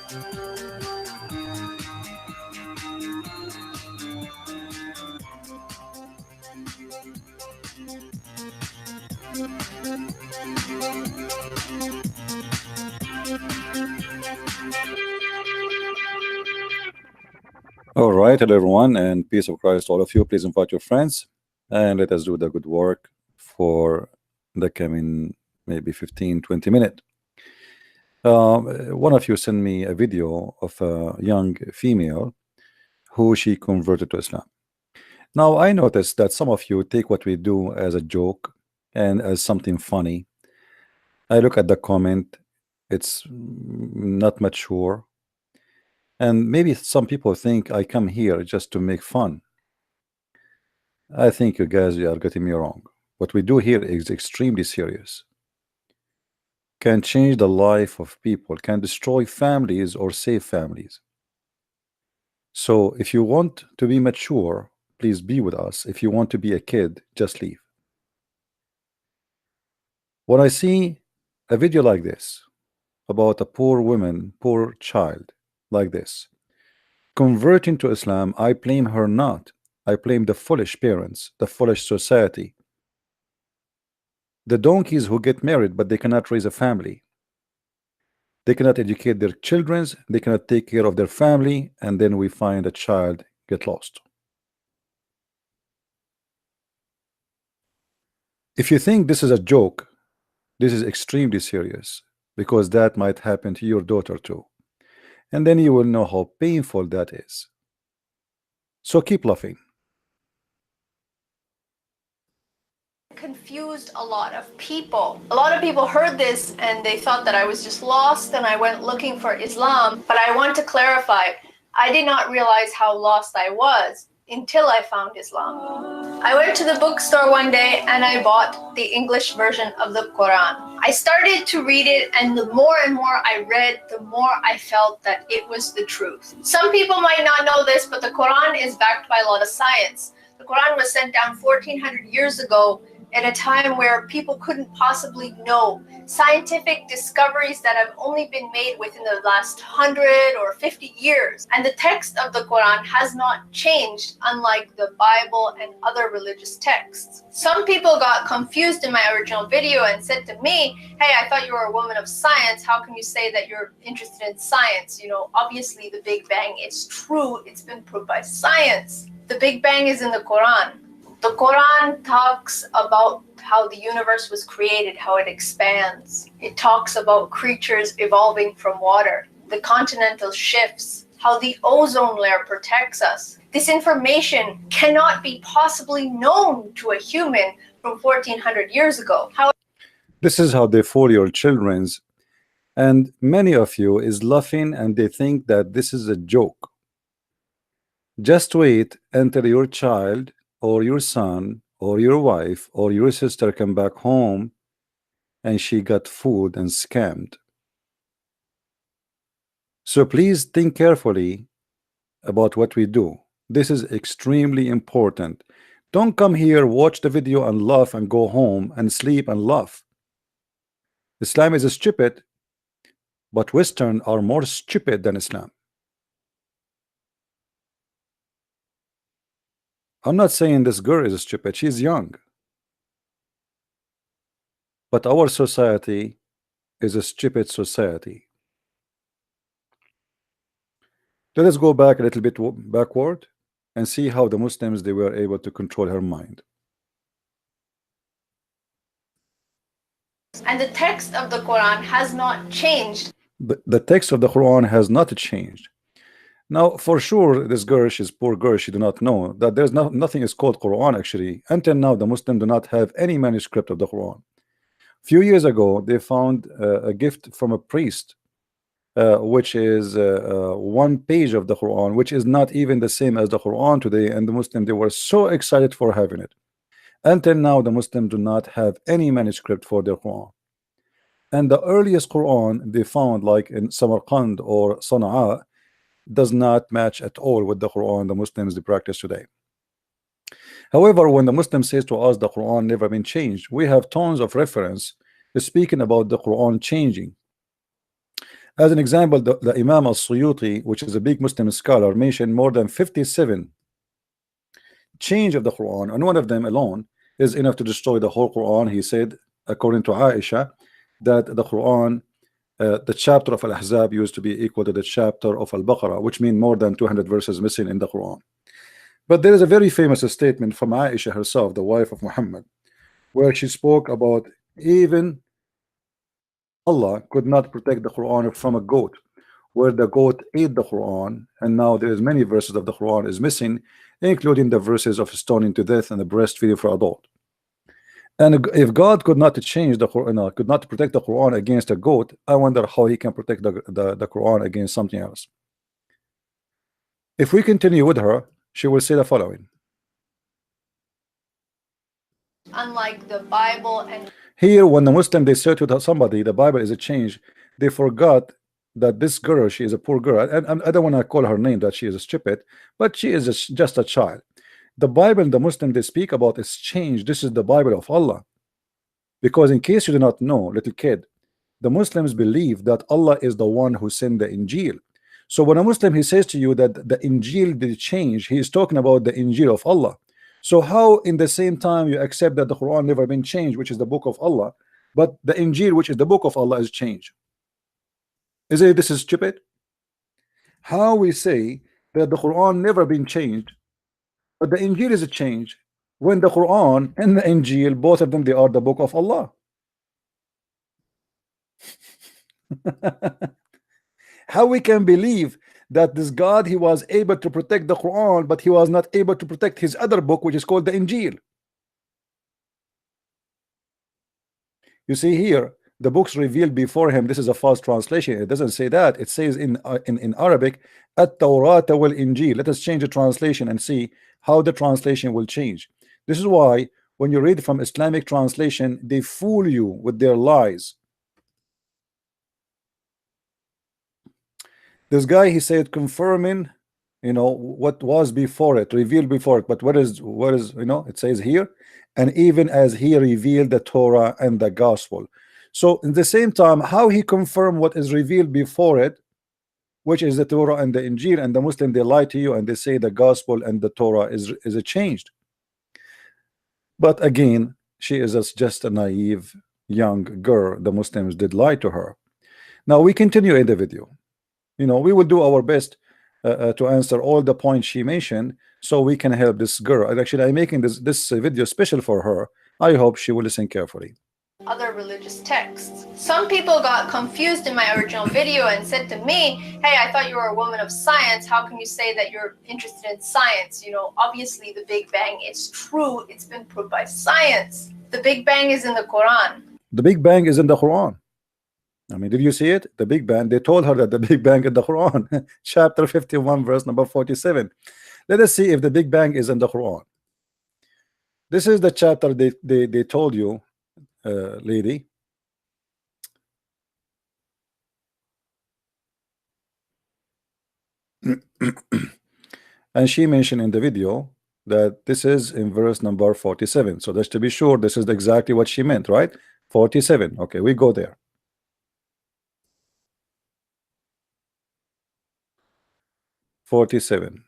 All right, hello everyone, and peace of Christ to all of you. Please invite your friends and let us do the good work for the coming maybe 15-20 minutes. One of you sent me a video of a young female who she converted to Islam. Now, I noticed that some of you take what we do as a joke and as something funny. I look at the comment, it's not mature. And maybe some people think I come here just to make fun. I think you guys are getting me wrong. What we do here is extremely serious. Can change the life of people, can destroy families or save families. So if you want to be mature, please be with us. If you want to be a kid, just leave. When I see a video like this about a poor woman, poor child like this, converting to Islam, I blame her not. I blame the foolish parents, the foolish society, the donkeys who get married but they cannot raise a family. They cannot educate their children, they cannot take care of their family, and then we find a child get lost. If you think this is a joke, this is extremely serious, because that might happen to your daughter too. And then you will know how painful that is. So keep laughing. Confused a lot of people. A lot of people heard this and they thought that I was just lost and I went looking for Islam. But I want to clarify, I did not realize how lost I was until I found Islam. I went to the bookstore one day and I bought the English version of the Quran. I started to read it, and the more and more I read, the more I felt that it was the truth. Some people might not know this, but the Quran is backed by a lot of science. The Quran was sent down 1400 years ago at a time where people couldn't possibly know scientific discoveries that have only been made within the last 100 or 50 years. And the text of the Quran has not changed, unlike the Bible and other religious texts. Some people got confused in my original video and said to me, hey, I thought you were a woman of science. How can you say that you're interested in science? You know, obviously the Big Bang is true. It's been proved by science. The Big Bang is in the Quran. The Quran talks about how the universe was created, how it expands. It talks about creatures evolving from water, the continental shifts, how the ozone layer protects us. This information cannot be possibly known to a human from 1400 years ago. This is how they fool your children's, and many of you is laughing and they think that this is a joke. Just wait until your child or your son or your wife or your sister come back home and she got fooled and scammed. So please think carefully about what we do. This is extremely important. Don't come here, watch the video and laugh and go home and sleep and laugh. Islam is stupid, but Western are more stupid than Islam. I'm not saying this girl is stupid, she's young. But our society is a stupid society. Let us go back a little bit backward and see how the Muslims, they were able to control her mind. And the text of the Quran has not changed. The text of the Quran has not changed. Now, for sure, this girl, she's poor girl, she do not know that there's nothing is called Quran actually. Until now, the Muslims do not have any manuscript of the Quran. Few years ago, they found a gift from a priest, which is one page of the Quran, which is not even the same as the Quran today, and the Muslims, they were so excited for having it. Until now, the Muslims do not have any manuscript for their Quran. And the earliest Quran they found, like in Samarkand or Sana'a, does not match at all with the Quran the Muslims they practice today. However, when the Muslim says to us the Quran never been changed, we have tons of reference speaking about the Quran changing. As an example, the Imam al-Suyuti, which is a big Muslim scholar, mentioned more than 57 change of the Quran, and one of them alone is enough to destroy the whole Quran. He said, according to Aisha, that the Quran, the chapter of Al-Ahzab used to be equal to the chapter of Al-Baqarah, which means more than 200 verses missing in the Quran. But there is a very famous statement from Aisha herself, the wife of Muhammad, where she spoke about even Allah could not protect the Quran from a goat, where the goat ate the Quran, and now there is many verses of the Quran is missing, including the verses of stoning to death and the breastfeeding for adult. And if God could not change the Quran, could not protect the Quran against a goat, I wonder how he can protect the Quran against something else. If we continue with her, she will say the following. Unlike the Bible and here, when the Muslim they say to somebody the Bible is a change, they forgot that this girl, she is a poor girl, and I don't want to call her name that she is stupid, but she is just a child. The Bible, the Muslim they speak about is change. This is the Bible of Allah. Because in case you do not know, little kid, the Muslims believe that Allah is the one who sent the Injil. So when a Muslim he says to you that the Injil did change, he is talking about the Injil of Allah. So how in the same time you accept that the Quran never been changed, which is the book of Allah, but the Injil, which is the book of Allah, is changed? Is it this is stupid? How we say that the Quran never been changed, but the Injil is a change, when the Quran and the Injil, both of them, they are the book of Allah. How we can believe that this God, he was able to protect the Quran, but he was not able to protect his other book, which is called the Injil? You see here, the books revealed before him, this is a false translation. It doesn't say that. It says in Arabic, at-Tawrat wal Injil. Let us change the translation and see how the translation will change. This is why when you read from Islamic translation, they fool you with their lies. This guy, he said, confirming, what was before it, revealed before it. But what is, it says here, and even as he revealed the Torah and the gospel. So in the same time, how he confirmed what is revealed before it, which is the Torah and the Injil, and the Muslim, they lie to you and they say the gospel and the Torah is changed. But again, she is just a naive young girl. The Muslims did lie to her. Now we continue in the video. We will do our best to answer all the points she mentioned, so we can help this girl. And actually, I'm making this video special for her. I hope she will listen carefully. other religious texts. Some people got confused in my original video and said to me, hey, I thought you were a woman of science. How can you say that you're interested in science? Obviously the Big Bang is true. It's been proved by science. The Big Bang is in the Quran. The Big Bang is in the Quran. I mean, did you see it? The Big Bang, they told her that the Big Bang in the Quran. Chapter 51, verse number 47. Let us see if the Big Bang is in the Quran. This is the chapter they told you, lady. And she mentioned in the video that this is in verse number 47. So just to be sure, this is exactly what she meant, right? 47. Okay, we go there. 47.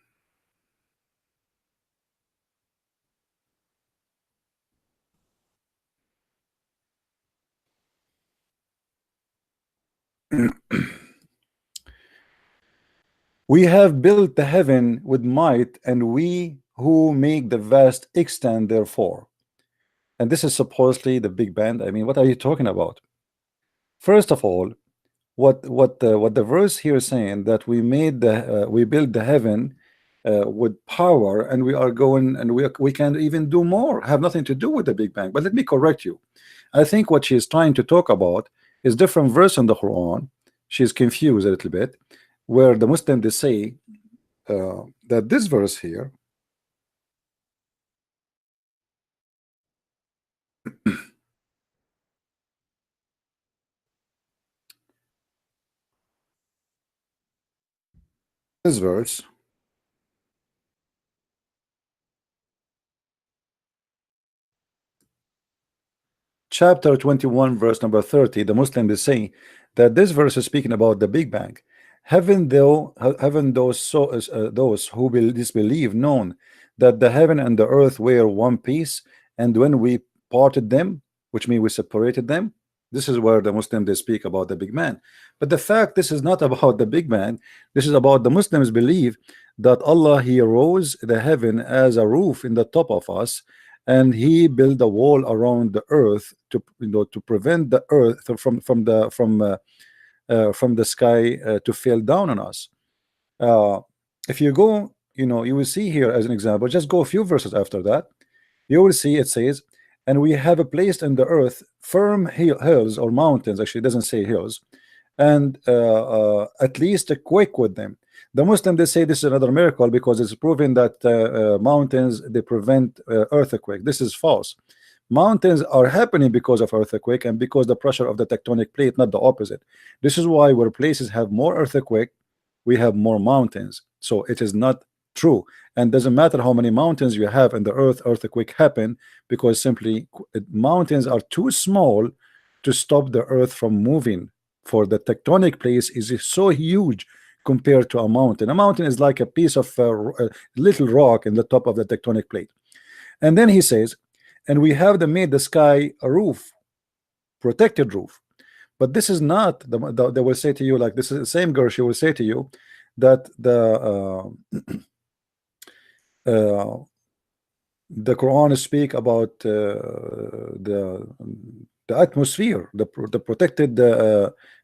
We have built the heaven with might, and we who make the vast extent therefore. And this is supposedly the Big Bang. I mean, what are you talking about? First of all, what the verse here is saying, that we build the heaven with power, and we are going, and we can even do more, have nothing to do with the Big Bang. But let me correct you. I think what she is trying to talk about is different verse in the Quran. She's confused a little bit, where the Muslim they say that this verse here this verse chapter 21 verse number 30, the Muslim is saying that this verse is speaking about the Big Bang. Haven't those who disbelieve known that the heaven and the earth were one piece, and when we parted them, which means we separated them? This is where the Muslims they speak about the Big Bang. But the fact this is not about the Big Bang, this is about the Muslims believe that Allah he rose the heaven as a roof in the top of us, and he built a wall around the earth to to prevent the earth from the sky to fall down on us. If you go, you will see here as an example, just go a few verses after that, you will see it says, and we have placed in the earth firm hills or mountains, actually it doesn't say hills, and at least a quake with them. The Muslim they say this is another miracle because it's proven that mountains they prevent earthquake. This is false. Mountains are happening because of earthquake and because the pressure of the tectonic plate, not the opposite. This is why where places have more earthquake, we have more mountains. So it is not true, and doesn't matter how many mountains you have in the earth, earthquake happen because simply mountains are too small to stop the earth from moving. For the tectonic place is so huge compared to a mountain. A mountain is like a piece of little rock in the top of the tectonic plate. And then he says, and we have made the sky a roof, protected roof. But this is not they will say to you, like this is the same girl, she will say to you that the Quran speak about the atmosphere, the protected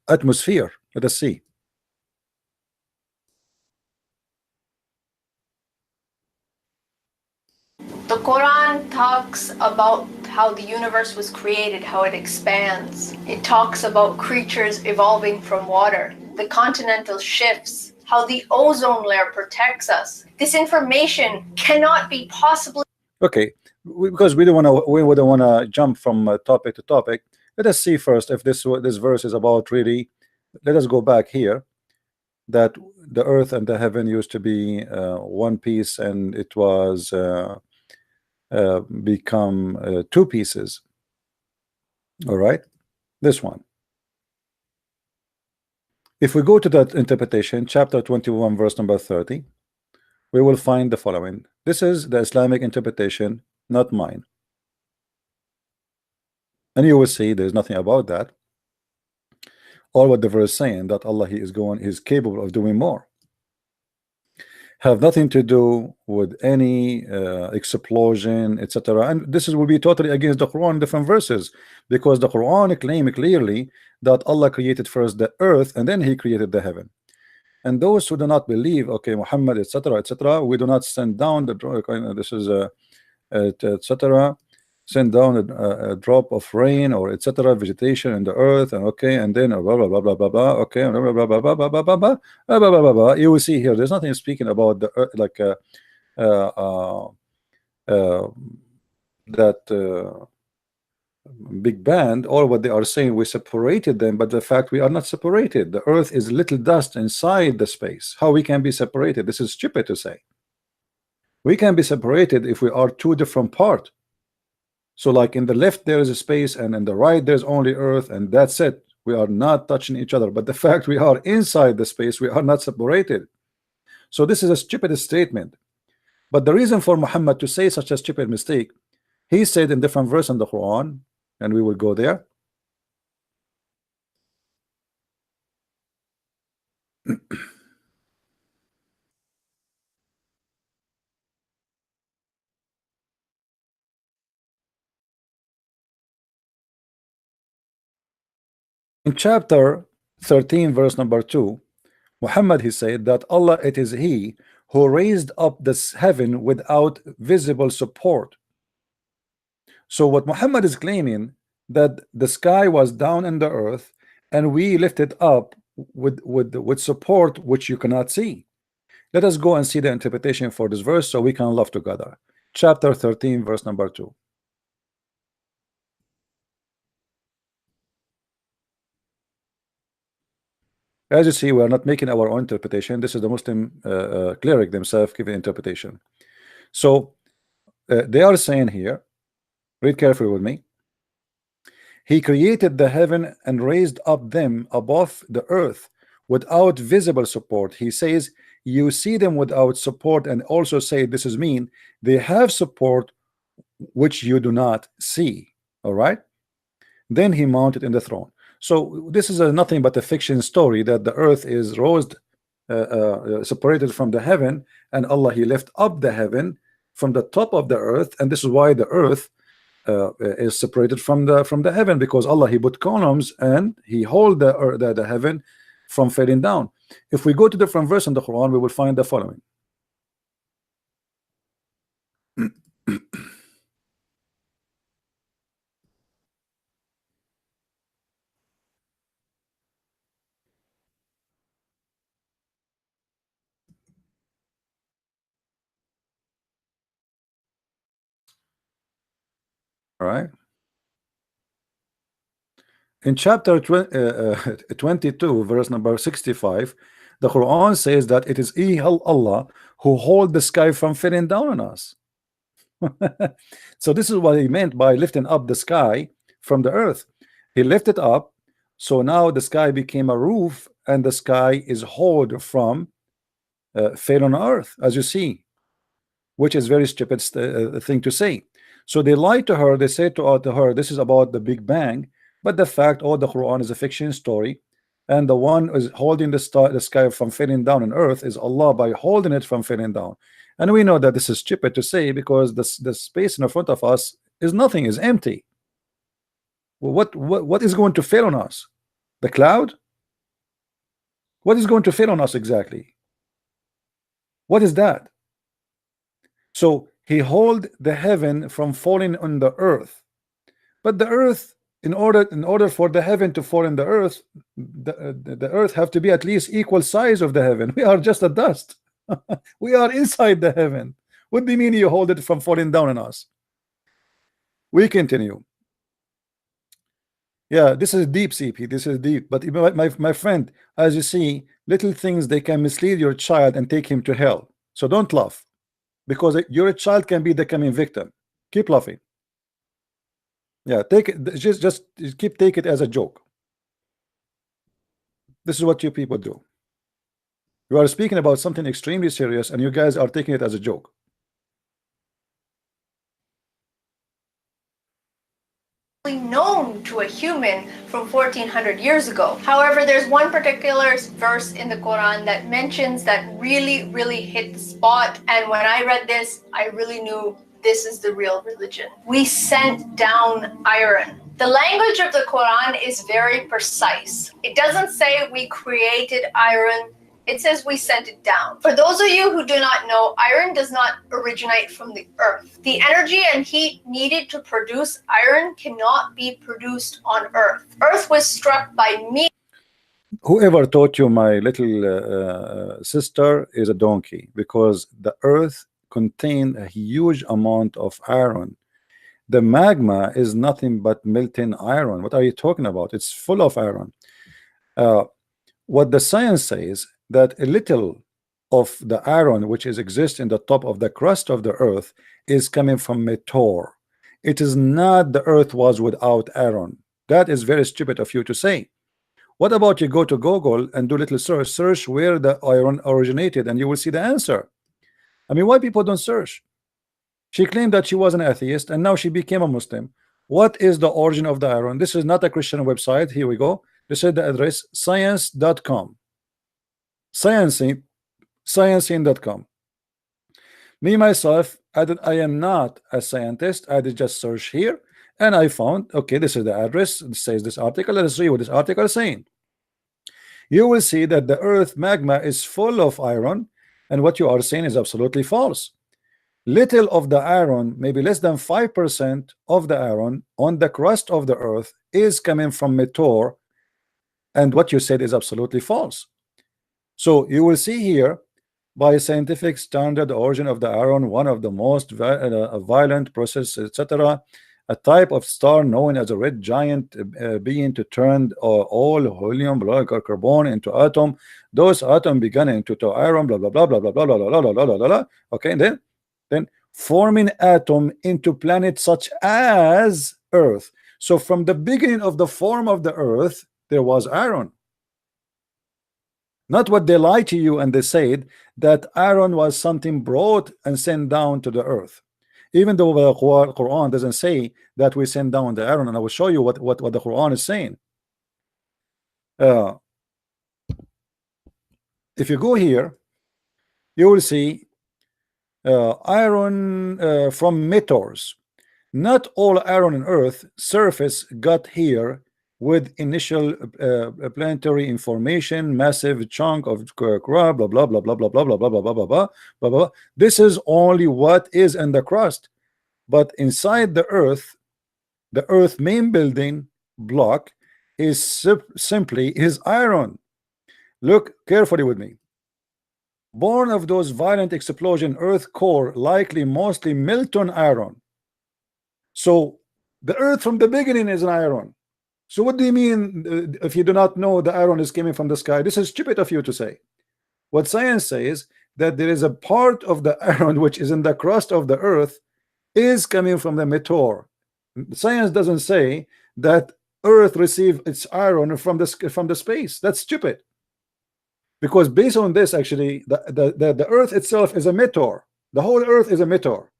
atmosphere. Let us see. The Quran talks about how the universe was created, how it expands. It talks about creatures evolving from water, the continental shifts, how the ozone layer protects us. This information cannot be possibly. Okay, because we don't want to jump from topic to topic. Let us see first if this verse is about really. Let us go back here. That the earth and the heaven used to be one piece, and it was become two pieces. All right, this one. If we go to that interpretation, chapter 21 verse number 30, we will find the following. This is the Islamic interpretation, not mine, and you will see there's nothing about that, or what the verse saying that Allah he's capable of doing more, have nothing to do with any explosion, etc. And this will be totally against the Quran, different verses, because the Quran claim clearly that Allah created first the earth and then he created the heaven. And those who do not believe, okay, Muhammad, etc., etc., we do not send down the this is etc., send down a drop of rain or etc., vegetation in the earth, and okay, and then blah blah blah blah blah blah, okay, blah blah blah blah blah blah blah blah blah blah blah blah blah. You will see here there's nothing speaking about the earth, like that Big Bang, or what they are saying we separated them, but the fact we are not separated. The earth is little dust inside the space. How we can be separated? This is stupid to say. We can be separated if we are two different parts. So like in the left there is a space, and in the right there's only earth, and that's it. We are not touching each other, but the fact we are inside the space, we are not separated. So this is a stupid statement. But the reason for Muhammad to say such a stupid mistake, he said in different verse in the Quran, and we will go there. In chapter 13 verse number 2, Muhammad he said that Allah it is he who raised up this heaven without visible support. So what Muhammad is claiming, that the sky was down in the earth and we lifted up with support which you cannot see. Let us go and see the interpretation for this verse so we can love together. Chapter 13 verse number 2. As you see, we are not making our own interpretation. This is the Muslim cleric themselves giving interpretation. So they are saying here, read carefully with me. He created the heaven and raised up them above the earth without visible support. He says, you see them without support, and also say, this is mean, they have support which you do not see. All right. Then he mounted in the throne. So this is nothing but a fiction story that the earth is raised, separated from the heaven, and Allah, he left up the heaven from the top of the earth, and this is why the earth is separated from the heaven, because Allah, he put columns and he hold the heaven from falling down. If we go to different verse in the Quran, we will find the following. All right. In chapter 22, verse number 65, the Quran says that it is Allah who hold the sky from falling down on us. So this is what he meant by lifting up the sky from the earth. He lifted up, so now the sky became a roof, and the sky is hold from fail on earth, as you see, which is very stupid thing to say. So they lied to her. They said to her, this is about the Big Bang, but the fact, the Quran is a fiction story, and the one is holding the sky from falling down on earth is Allah by holding it from falling down. And we know that this is stupid to say, because the space in front of us is nothing, is empty. Well, what is going to fail on us? The cloud? What is going to fail on us exactly? What is that? So he hold the heaven from falling on the earth, but the earth, in order for the heaven to fall in the earth, the earth have to be at least equal size of the heaven. We are just a dust. We are inside the heaven. What do you mean you hold it from falling down on us? We continue. Yeah, this is deep, CP. This is deep. But my friend, as you see, little things, they can mislead your child and take him to hell. So don't laugh, because your child can be the coming victim. Keep laughing. Yeah, take it. Just keep take it as a joke. This is what you people do. You are speaking about something extremely serious, and you guys are taking it as a joke. Known to a human from 1400 years ago. However, there's one particular verse in the Quran that mentions that really hit the spot, and when I read this, I really knew this is the real religion. We sent down iron. The language of the Quran is very precise. It doesn't say we created iron. It says we sent it down. For those of you who do not know, iron does not originate from the earth. The energy and heat needed to produce iron cannot be produced on earth. Earth was struck by me. Whoever taught you, my little sister, is a donkey, because the earth contained a huge amount of iron. The magma is nothing but melting iron. What are you talking about? It's full of iron. What the science says, that a little of the iron which exists in the top of the crust of the earth is coming from meteor. It is not the earth was without iron. That is very stupid of you to say. What about you go to Google and do little search where the iron originated, and you will see the answer. I mean, why people don't search? She claimed that she was an atheist, and now she became a Muslim. What is the origin of the iron? This is not a Christian website. Here we go. This is the address, science.com. Sciencing.com. Me myself, I am not a scientist. I did just search here, and I found, okay, this is the address. It says this article. Let us see what this article is saying. You will see that the earth magma is full of iron, and what you are saying is absolutely false. Little of the iron, maybe less than 5% of the iron on the crust of the earth, is coming from meteor, and what you said is absolutely false. So you will see here, by scientific standard, the origin of the iron, one of the most violent process, etc., a type of star known as a red giant being to turn all helium, carbon into atom. Those atoms began into iron, blah blah blah blah blah blah blah blah blah blah blah blah. Okay, then forming atom into planets such as Earth. So from the beginning of the form of the earth, there was Aaron. Not what they lie to you and they said that Aaron was something brought and sent down to the earth. Even though the Quran doesn't say that we send down the Aaron, and I will show you what the Quran is saying. If you go here, you will see iron from meteors. Not all iron on earth surface got here with initial planetary information, massive chunk of crust, blah blah blah blah blah blah blah blah blah blah blah blah blah blah. This is only what is in the crust, but inside the earth main building block is simply iron. Look carefully with me. Born of those violent explosion, earth core likely mostly molten iron. So the earth from the beginning is an iron. So what do you mean if you do not know the iron is coming from the sky? This is stupid of you to say. What science says that there is a part of the iron which is in the crust of the earth is coming from the meteor. Science doesn't say that earth received its iron from the space. That's stupid. Because based on this, actually, the earth itself is a meteor. The whole earth is a meteor.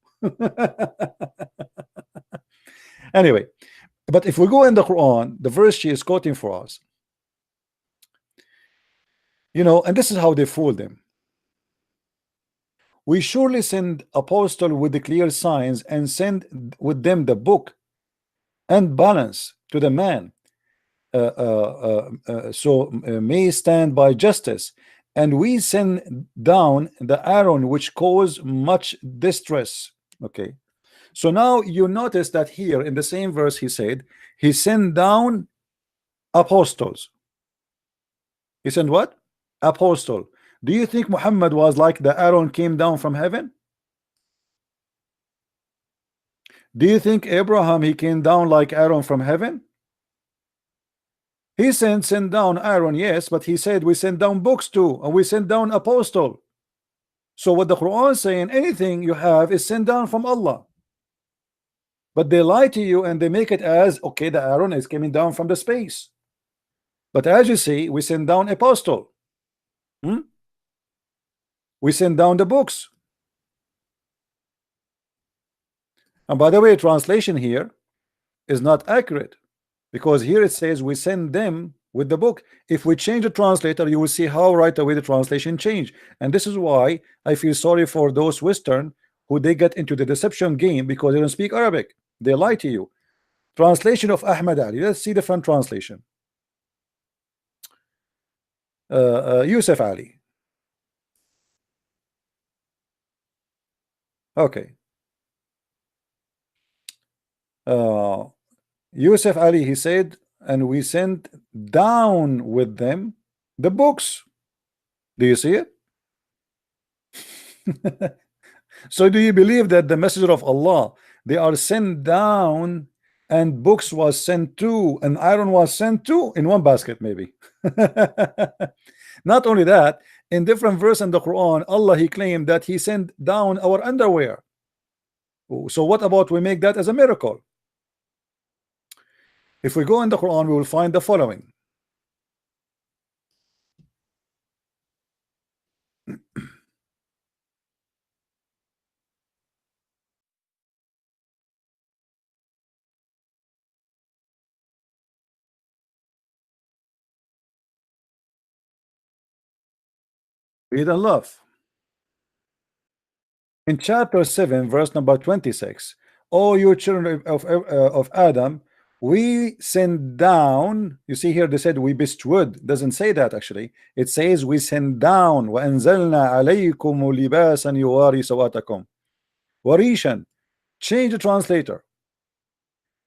Anyway, but if we go in the Quran, the verse she is quoting for us, you know, and this is how they fooled them. We surely send apostle with the clear signs and send with them the book and balance to the man, so may stand by justice, and we send down the iron which cause much distress. Okay, so now you notice that here in the same verse he said he sent down apostles. He sent what? Apostle. Do you think Muhammad was like the iron came down from heaven? Do you think Abraham he came down like Aaron from heaven? He sent down Aaron, yes, but he said we send down books too, and we send down apostle. So what the Quran is saying, anything you have is sent down from Allah. But they lie to you and they make it as okay, the Aaron is coming down from the space. But as you see, we send down apostle. We send down the books. And by the way, translation here is not accurate, because here it says we send them with the book. If we change the translator, you will see how right away the translation changed. And this is why I feel sorry for those Western who they get into the deception game because they don't speak Arabic. They lie to you. Translation of Ahmad Ali. Let's see the front translation. Yusuf Ali. Okay. Yusuf Ali, he said, and we sent down with them the books. Do you see it? So do you believe that the messenger of Allah, they are sent down and books was sent to and iron was sent to in one basket maybe? Not only that, in different verse in the Quran, Allah he claimed that he sent down our underwear. So what about we make that as a miracle? If we go in the Quran, we will find the following. Read and love. In chapter 7, verse number 26, O you children of Adam, we send down. You see here they said we bestowed. Doesn't say that actually. It says we send down. وَأَنزَلْنَا عَلَيْكُمُ لِبَاسًا يُوَارِي سَوَاتَكُمْ وَرِيشًا. Change the translator.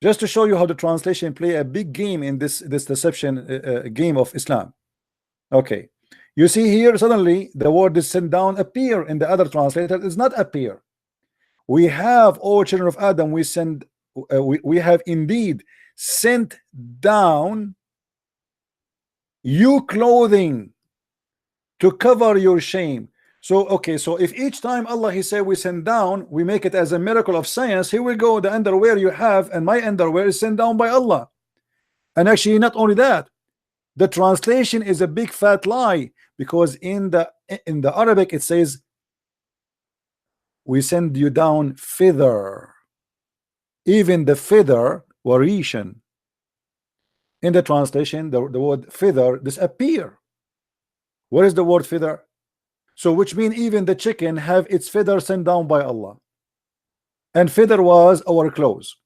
Just to show you how the translation play a big game in this deception game of Islam. Okay. You see here suddenly the word is sent down appear in the other translator. It does not appear. We have, all children of Adam, we send we have indeed sent down you clothing to cover your shame. So okay, so if each time Allah he say we send down, we make it as a miracle of science, here we go, the underwear you have and my underwear is sent down by Allah. And actually not only that, the translation is a big fat lie, because in the Arabic it says we send you down feather. Even the feather warishan. In the translation, the word feather disappear. Where is the word feather? So which means even the chicken have its feather sent down by Allah. And feather was our clothes.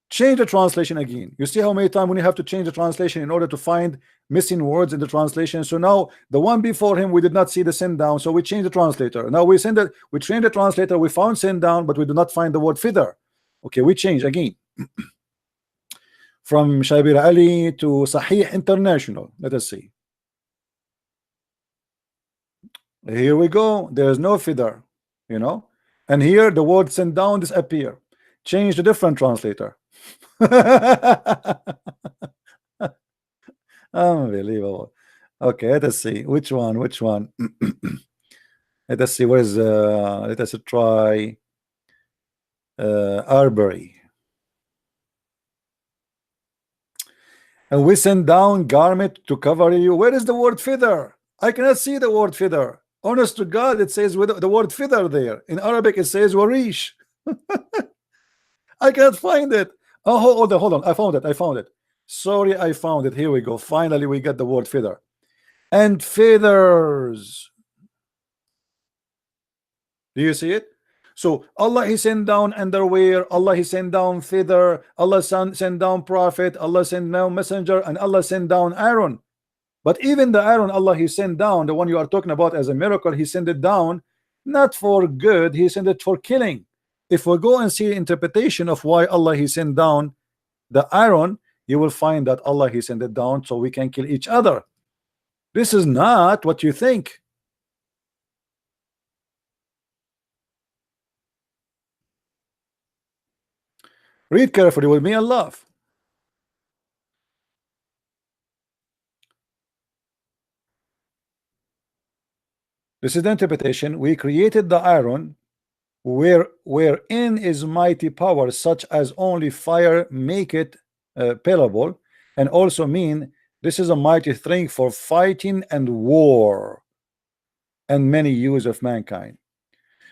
Change the translation again. You see how many times when you have to change the translation in order to find missing words in the translation. So now the one before him, we did not see the send down, so we change the translator. Now we send it, we train the translator, we found send down, but we do not find the word feather. Okay, we change again. From Shabir Ali to Sahih International. Let us see. Here we go. There's no feather, you know, and here the word send down disappear. Change the different translator. Unbelievable. Okay, let us see which one. Let us see. Where's let us try Arbery. And we send down garment to cover you. Where is the word feather? I cannot see the word feather. Honest to God, it says with the word feather there. In Arabic, it says warish. I cannot find it. Oh, hold on. I found it. Sorry, I found it. Here we go. Finally, we get the word feather. And feathers. Do you see it? So Allah he sent down underwear, Allah he sent down feather, Allah sent down prophet, Allah sent down messenger, and Allah sent down Aaron. But even the Aaron Allah he sent down, the one you are talking about as a miracle, he sent it down not for good, he sent it for killing. If we go and see the interpretation of why Allah he sent down the Aaron, you will find that Allah he sent it down so we can kill each other. This is not what you think. Read carefully with me and laugh. This is the interpretation. We created the iron wherein is mighty power, such as only fire make it payable, and also mean this is a mighty thing for fighting and war and many use of mankind.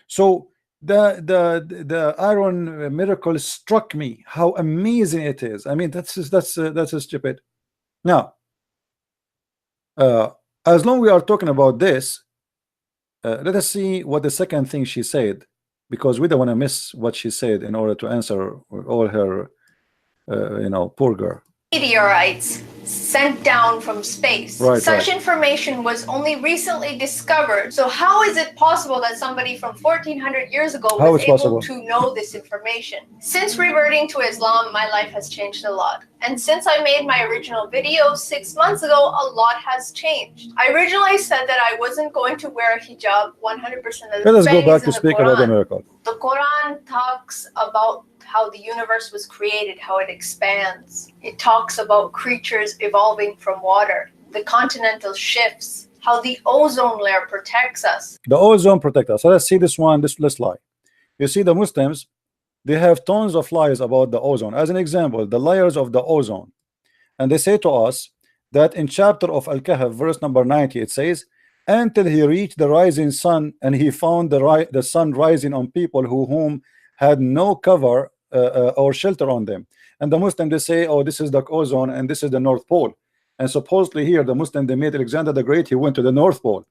So the iron miracle struck me how amazing it is. I mean, that's stupid. Now as long we are talking about this, let us see what the second thing she said, because we don't want to miss what she said in order to answer all her poor girl. Meteorites sent down from space. Such information was only recently discovered. So how is it possible that somebody from 1400 years ago was able to know this information? Since reverting to Islam, my life has changed a lot. And since I made my original video 6 months ago, a lot has changed. I originally said that I wasn't going to wear a hijab 100% of the time. Let us go back to speak about the miracle. The Quran talks about how the universe was created, how it expands. It talks about creatures evolving from water, the continental shifts, how the ozone layer protects us. The ozone protects us. So let's see this one, this lie. You see, the Muslims, they have tons of lies about the ozone. As an example, the layers of the ozone. And they say to us that in chapter of Al-Kahf, verse number 90, it says, until he reached the rising sun, and he found the sun rising on people whom had no cover or shelter on them. And the Muslim, they say, oh, this is the ozone and this is the North Pole. And supposedly here the Muslim, they made Alexander the Great, he went to the North Pole.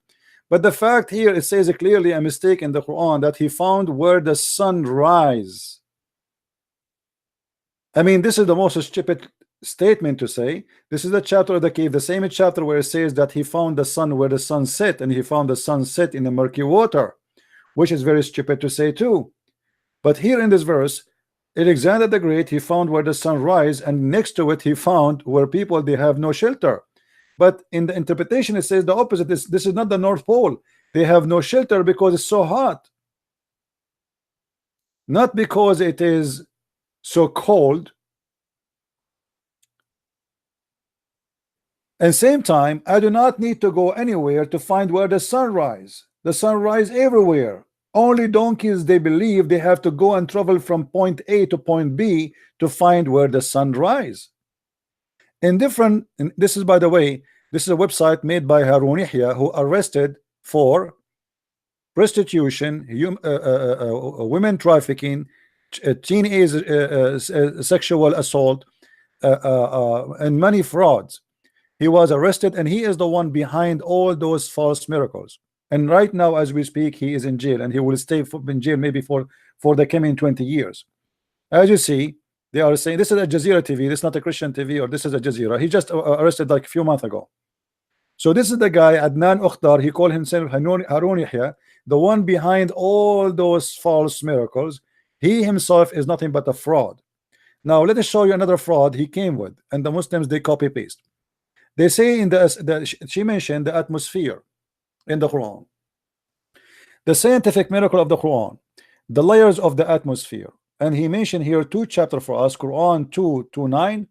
But the fact here, it says clearly a mistake in the Quran that he found where the sun rise. I mean, this is the most stupid statement to say. This is the chapter of the cave, the same chapter where it says that he found the sun where the sun set, and he found the sun set in the murky water, which is very stupid to say too. But here in this verse, Alexander the Great, he found where the sun rise, and next to it he found where people, they have no shelter. But in the interpretation it says the opposite. This is not the North Pole. They have no shelter because it's so hot, not because it is so cold. And same time, I do not need to go anywhere to find where the sun rise. The sun rise everywhere. Only donkeys, they believe they have to go and travel from point A to point B to find where the sun rise. In different, and this is, by the way, this is a website made by Harun Yahya, who arrested for prostitution, women trafficking, teenage sexual assault, and money frauds. He was arrested, and he is the one behind all those false miracles. And right now, as we speak, he is in jail, and he will stay in jail maybe for the coming 20 years. As you see, they are saying this is a Jazeera TV. This is not a Christian TV, or this is a Jazeera. He just arrested like a few months ago. So this is the guy Adnan Ukhtar. He called himself Harun Yahya, the one behind all those false miracles. He himself is nothing but a fraud. Now let us show you another fraud he came with, and the Muslims, they copy paste. They say in she mentioned the atmosphere in the Quran, the scientific miracle of the Quran, the layers of the atmosphere, and he mentioned here two chapters for us: Quran 2:9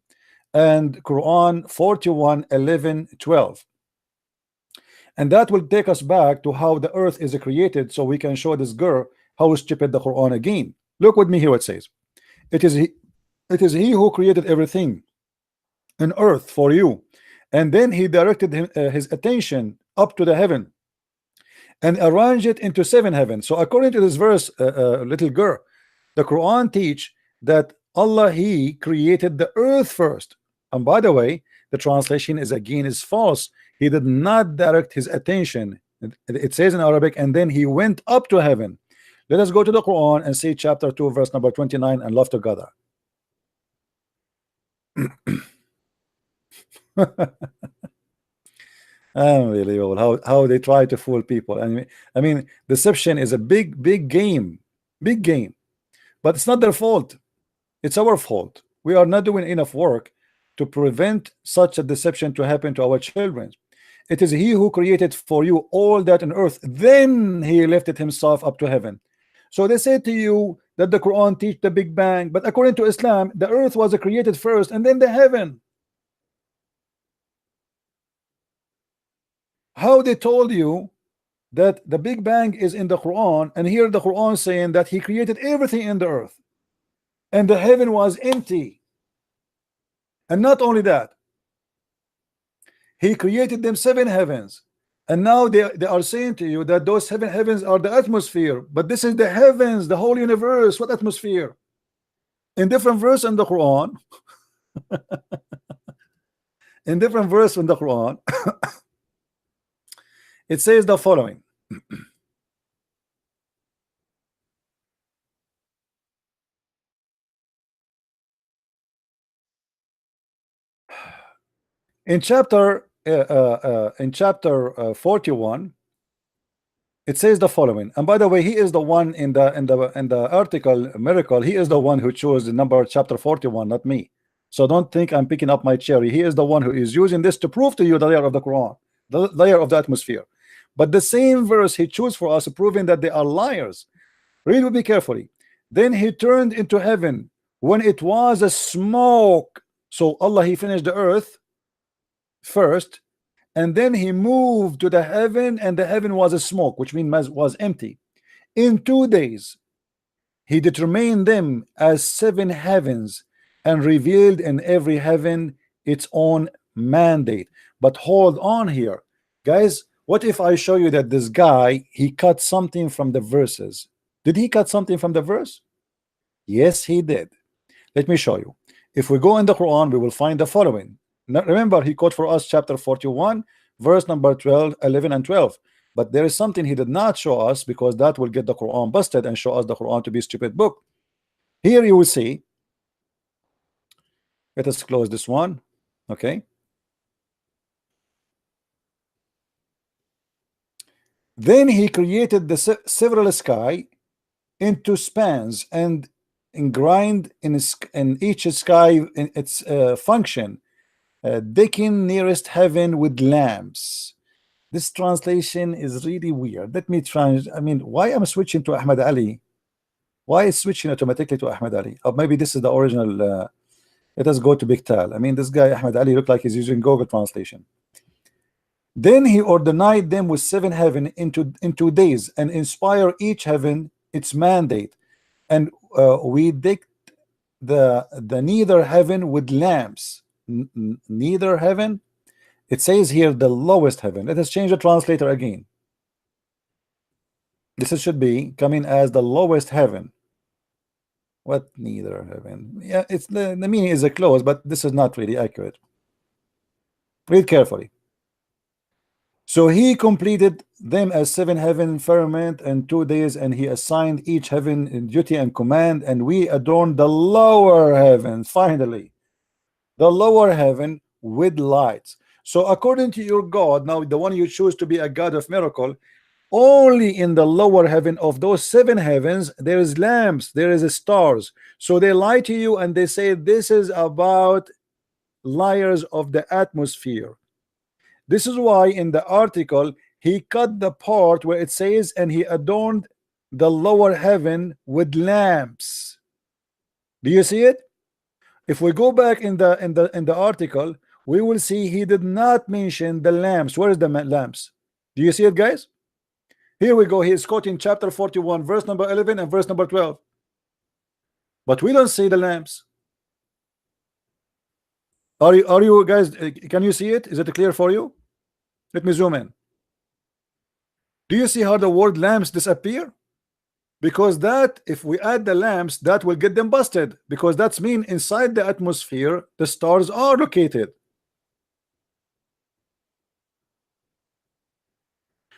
and Quran 41:11-12. And that will take us back to how the earth is created, so we can show this girl how stupid the Quran again. Look with me here. It says, it is he who created everything in earth for you, and then he directed his attention up to the heaven and arranged it into 7 heavens. So according to this verse, little girl, the Quran teach that Allah, he created the earth first. And by the way, the translation is false. He did not direct his attention. It says in Arabic, and then he went up to heaven. Let us go to the Quran and see chapter 2 verse number 29 and love together. Unbelievable how they try to fool people. I mean deception is a big game, but it's not their fault, it's our fault. We are not doing enough work to prevent such a deception to happen to our children. It is he who created for you all that on earth, then he lifted himself up to heaven. So they say to you that the Quran teach the Big Bang, but according to Islam, the earth was created first and then the heaven. How they told you that the Big Bang is in the Quran, and here the Quran saying that he created everything in the earth and the heaven was empty. And not only that, he created them 7 heavens, and now they are saying to you that those 7 heavens are the atmosphere, but this is the heavens, the whole universe. What atmosphere? In different verse in the Quran in different verse in the Quran it says the following. In chapter 41, it says the following. And by the way, he is the one in the article miracle. He is the one who chose the number chapter 41, not me. So don't think I'm picking up my cherry. He is the one who is using this to prove to you the layer of the Quran, the layer of the atmosphere. But the same verse he chose for us, proving that they are liars. Read with me carefully. Then he turned into heaven when it was a smoke. So Allah, he finished the earth first, and then he moved to the heaven, and the heaven was a smoke, which means was empty. In 2 days he determined them as 7 heavens and revealed in every heaven its own mandate. But hold on here, guys. What if I show you that this guy, he cut something from the verses? Did he cut something from the verse? Yes, he did. Let me show you. If we go in the Quran, we will find the following. Now, remember, he quote for us chapter 41 verse number 12, 11 and 12. But there is something he did not show us, because that will get the Quran busted and show us the Quran to be a stupid book. Here you will see, let us close this one. Okay, then he created the several sky into spans and grind in each sky in its function, decking nearest heaven with lamps. This translation is really weird. Let me try. I mean, why am I switching to Ahmad Ali? Why is switching automatically to Ahmad Ali? Or maybe this is the original. Let us go to Big Tal. I mean, this guy Ahmad Ali looked like he's using Google translation. Then he ordained them with 7 heaven in 2 days, and inspire each heaven its mandate. And we dict the neither heaven with lamps. Neither heaven, it says here the lowest heaven. Let us change the translator again. This should be coming as the lowest heaven. What neither heaven? Yeah, it's the meaning is a close, but this is not really accurate. Read carefully. So he completed them as 7 heaven firmament in 2 days, and he assigned each heaven in duty and command, and we adorned the lower heaven, finally, the lower heaven with lights. So according to your God, now the one you choose to be a God of miracle, only in the lower heaven of those 7 heavens there is lamps, there is stars. So they lie to you and they say this is about layers of the atmosphere. This is why in the article he cut the part where it says and he adorned the lower heaven with lamps. Do you see it? If we go back in the article, we will see he did not mention the lamps. Where is the lamps? Do you see it, guys? Here we go. He is quoting chapter 41 verse number 11 and verse number 12, but we don't see the lamps. Are you guys, can you see it? Is it clear for you? Let me zoom in. Do you see how the word lamps disappear? Because that, if we add the lamps, that will get them busted, because that's mean inside the atmosphere the stars are located.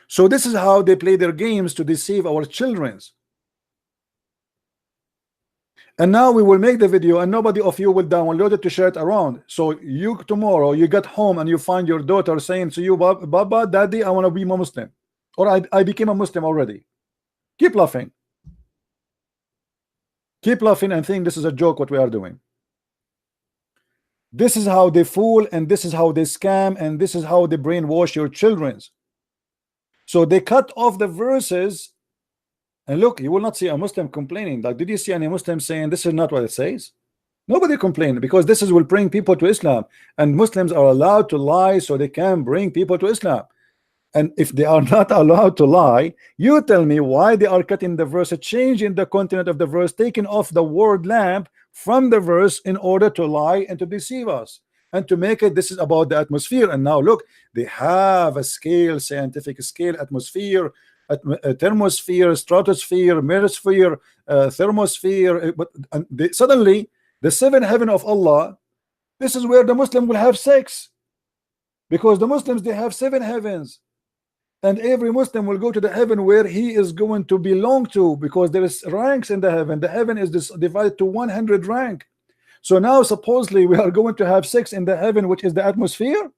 So this is how they play their games to deceive our children. And now we will make the video and nobody of you will download it to share it around. So you tomorrow you get home and you find your daughter saying to you, Baba, Daddy, I want to be a Muslim, or I became a Muslim already. Keep laughing. Keep laughing and think this is a joke what we are doing. This is how they fool, and this is how they scam, and this is how they brainwash your children. So they cut off the verses. And look, you will not see a Muslim complaining. Like, did you see any Muslim saying this is not what it says? Nobody complained, because this is will bring people to Islam, and Muslims are allowed to lie so they can bring people to Islam. And if they are not allowed to lie, you tell me why they are cutting the verse, changing the content of the verse, taking off the word lamp from the verse in order to lie and to deceive us and to make it this is about the atmosphere. And now look, they have a scale, scientific scale, atmosphere, thermosphere, stratosphere, mesosphere, thermosphere, but suddenly the 7 heaven of Allah, this is where the Muslim will have sex, because the Muslims, they have 7 heavens, and every Muslim will go to the heaven where he is going to belong to, because there is ranks in the heaven. The heaven is divided to 100 rank. So now supposedly we are going to have sex in the heaven, which is the atmosphere.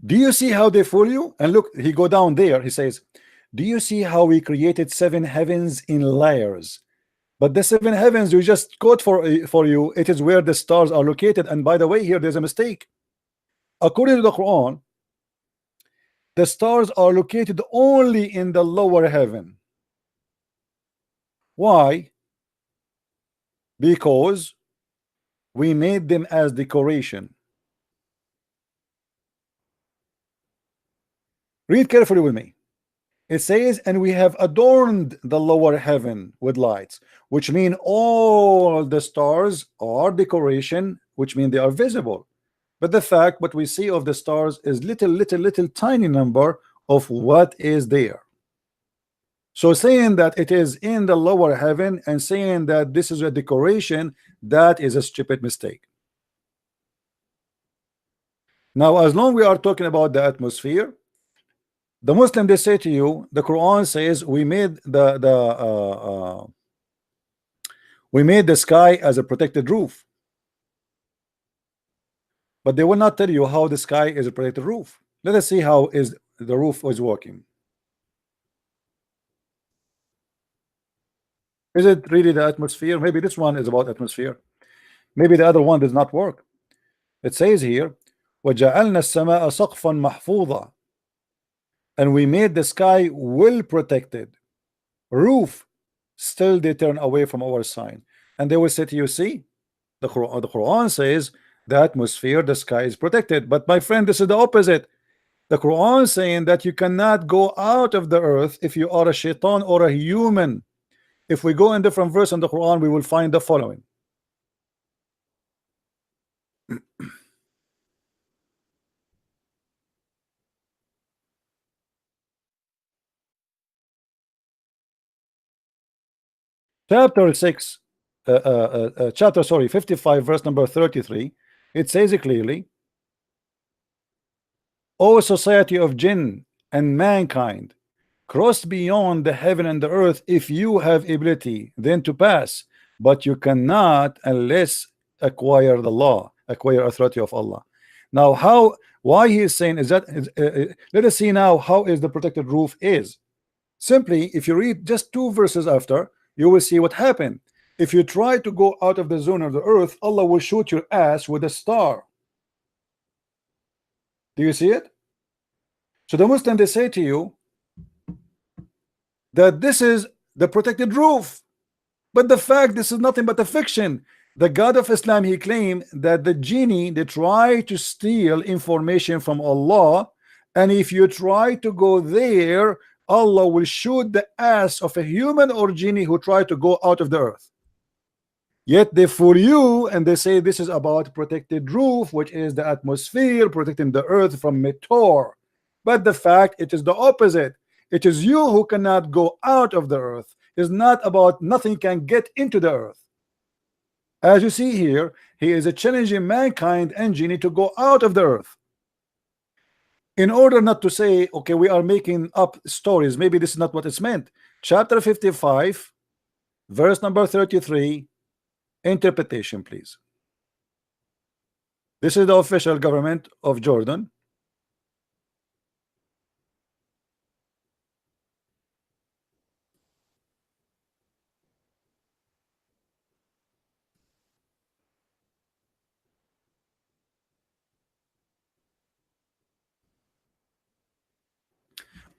Do you see how they fool you? And look, he go down there, he says, do you see how we created 7 heavens in layers? But the 7 heavens you just quote for you, it is where the stars are located. And by the way, here there's a mistake. According to the Quran, the stars are located only in the lower heaven. Why? Because we made them as decoration. Read carefully with me. It says, and we have adorned the lower heaven with lights, which mean all the stars are decoration, which mean they are visible. But the fact what we see of the stars is little tiny number of what is there. So saying that it is in the lower heaven and saying that this is a decoration, that is a stupid mistake. Now, as long we are talking about the atmosphere, the Muslim, they say to you, the Quran says we made the sky as a protected roof, but they will not tell you how the sky is a protected roof. Let us see how is the roof is working. Is it really the atmosphere? Maybe this one is about atmosphere. Maybe the other one does not work. It says here, وَجَعَلْنَا السَّمَاءَ سَقْفًا مَحْفُوظًا, and we made the sky well protected. Roof, still they turn away from our sign. And they will say to you, see, The Quran says the atmosphere, the sky is protected. But my friend, this is the opposite. The Quran is saying that you cannot go out of the earth if you are a shaitan or a human. If we go in different verse in the Quran, we will find the following. Chapter 6, chapter 55, verse number 33. It says it clearly, O society of jinn and mankind, cross beyond the heaven and the earth if you have ability then to pass, but you cannot unless acquire the law, acquire authority of Allah. Now why he is saying is that let us see now how is the protected roof is. Simply, if you read just 2 verses after, you will see what happened. If you try to go out of the zone of the earth, Allah will shoot your ass with a star. Do you see it? So the Muslim, they say to you that this is the protected roof, but the fact this is nothing but a fiction. The God of Islam, he claimed that the genie, they try to steal information from Allah, and if you try to go there, Allah will shoot the ass of a human or genie who try to go out of the earth. Yet they fool you and they say this is about protected roof, which is the atmosphere protecting the earth from meteor. But the fact it is the opposite. It is you who cannot go out of the earth. It's not about nothing can get into the earth. As you see here, he is challenging mankind and genie to go out of the earth. In order not to say, okay, we are making up stories, maybe this is not what it's meant. Chapter 55, verse number 33, interpretation, please. This is the official government of Jordan.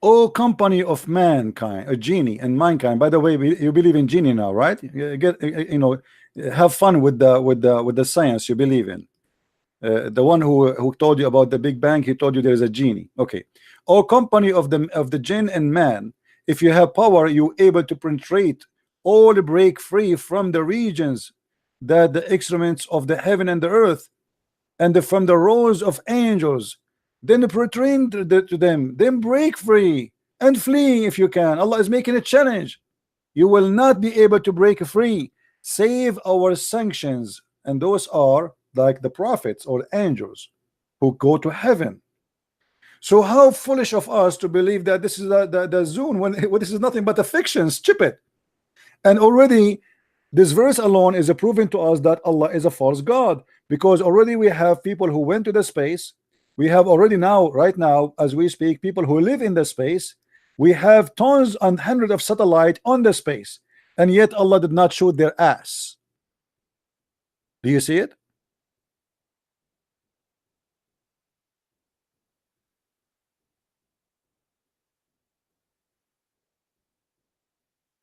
O company of mankind, a genie and mankind. By the way, you believe in genie now, right? You get, you know, have fun with the science you believe in. The one who told you about the Big Bang, he told you there is a genie. Okay. O company of the jinn and man, if you have power, you able to penetrate all break free from the regions that the excrements of the heaven and the earth, and from the rows of angels. Then return to them, then break free and flee if you can. Allah is making a challenge. You will not be able to break free save our sanctions, and those are like the prophets or angels who go to heaven. So how foolish of us to believe that this is the zone when this is nothing but a fiction. Stupid. And already this verse alone is proving to us that Allah is a false God, because already we have people who went to the space. We have already now, right now, as we speak, people who live in the space. We have tons and hundreds of satellites on the space, and yet Allah did not shoot their ass. Do you see it?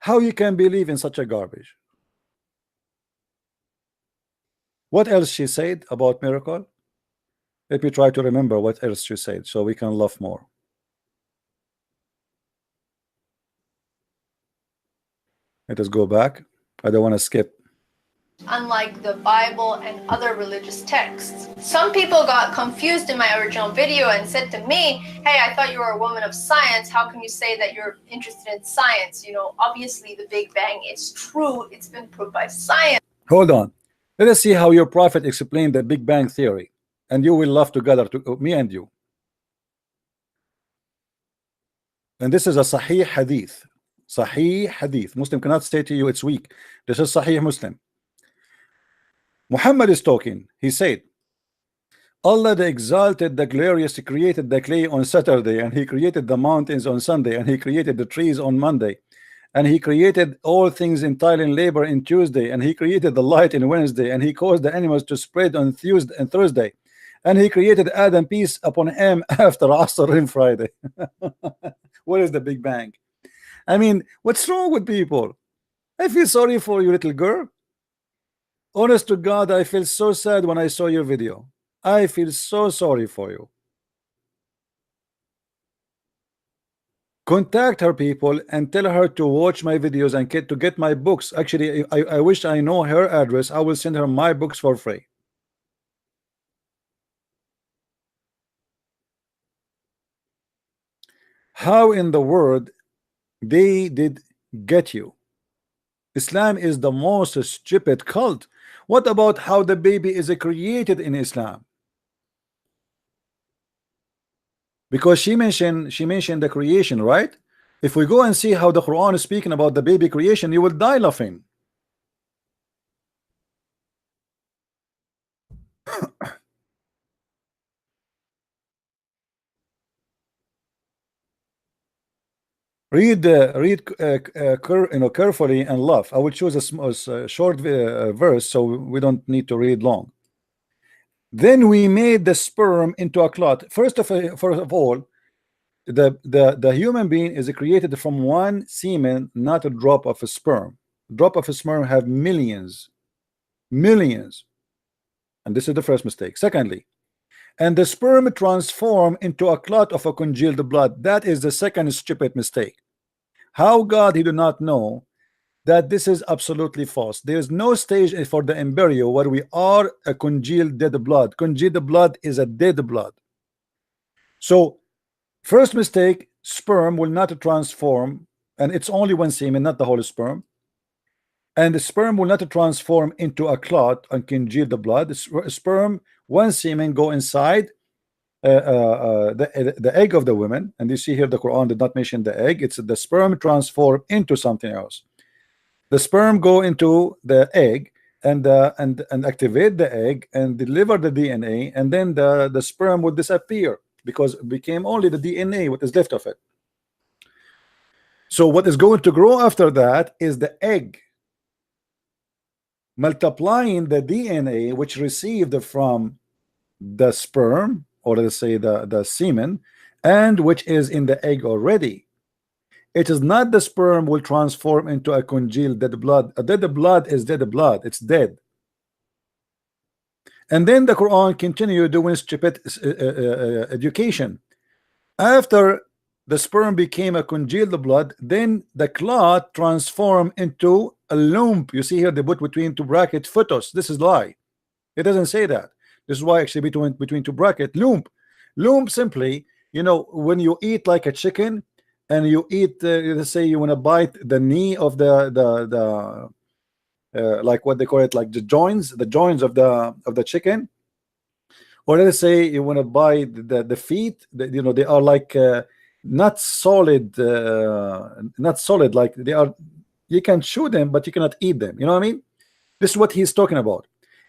How you can believe in such a garbage? What else she said about miracle? Let me try to remember what else she said so we can laugh more. Let us go back. I don't want to skip. Unlike the Bible and other religious texts. Some people got confused in my original video and said to me, hey, I thought you were a woman of science. How can you say that you're interested in science? You know, obviously the Big Bang is true. It's been proved by science. Hold on. Let us see how your prophet explained the Big Bang theory, and you will laugh together, me and you. And this is a Sahih Hadith. Sahih Hadith. Muslim cannot say to you it's weak. This is Sahih Muslim. Muhammad is talking. He said, Allah the exalted, the glorious, created the clay on Saturday, and he created the mountains on Sunday, and he created the trees on Monday, and he created all things in toil and labor in Tuesday, and he created the light in Wednesday, and he caused the animals to spread on Tuesday and Thursday, and he created Adam, peace upon him, after Asr in Friday. What is the Big Bang? I mean, what's wrong with people? I feel sorry for you, little girl. Honest to God, I feel so sad when I saw your video. I feel so sorry for you. Contact her, people, and tell her to watch my videos and to get my books. Actually, I wish I know her address. I will send her my books for free. How in the world they did get you? Islam is the most stupid cult. What about how the baby is created in Islam? Because she mentioned the creation, right? If we go and see how the Quran is speaking about the baby creation, you will die laughing. Read carefully and laugh. I will choose a short verse so we don't need to read long. Then we made the sperm into a clot. First of all, the human being is created from one semen, not a drop of a sperm. Drop of a sperm have millions, and this is the first mistake. Secondly, and the sperm transform into a clot of a congealed blood. That is the second stupid mistake. How God he do not know that this is absolutely false. There is no stage for the embryo where we are a congealed dead blood. Congealed blood is a dead blood. So first mistake, sperm will not transform, and it's only one semen, not the whole sperm. And the sperm will not transform into a clot and congeal the blood. The sperm, one semen go inside the egg of the woman, and you see here the Quran did not mention the egg. It's the sperm transform into something else. The sperm go into the egg and activate the egg and deliver the DNA, and then the sperm would disappear because it became only the DNA what is left of it. So what is going to grow after that is the egg multiplying the DNA which received from the sperm, or let's say the semen, and which is in the egg already. It is not the sperm will transform into a congealed dead blood. A dead blood is dead blood, it's dead. And then the Quran continue doing stupid education. After the sperm became a congealed blood, then the clot transformed into a lump. You see here they put between two bracket fetus. This is lie. It doesn't say that. This is why actually between two bracket lump. Lump simply, you know, when you eat like a chicken and you eat, let's say you want to bite the knee of the like what they call it, like the joints of the chicken, or let's say you want to buy the feet, you know, they are like not solid, like they are, you can chew them but you cannot eat them, you know what I mean? This is what he's talking about.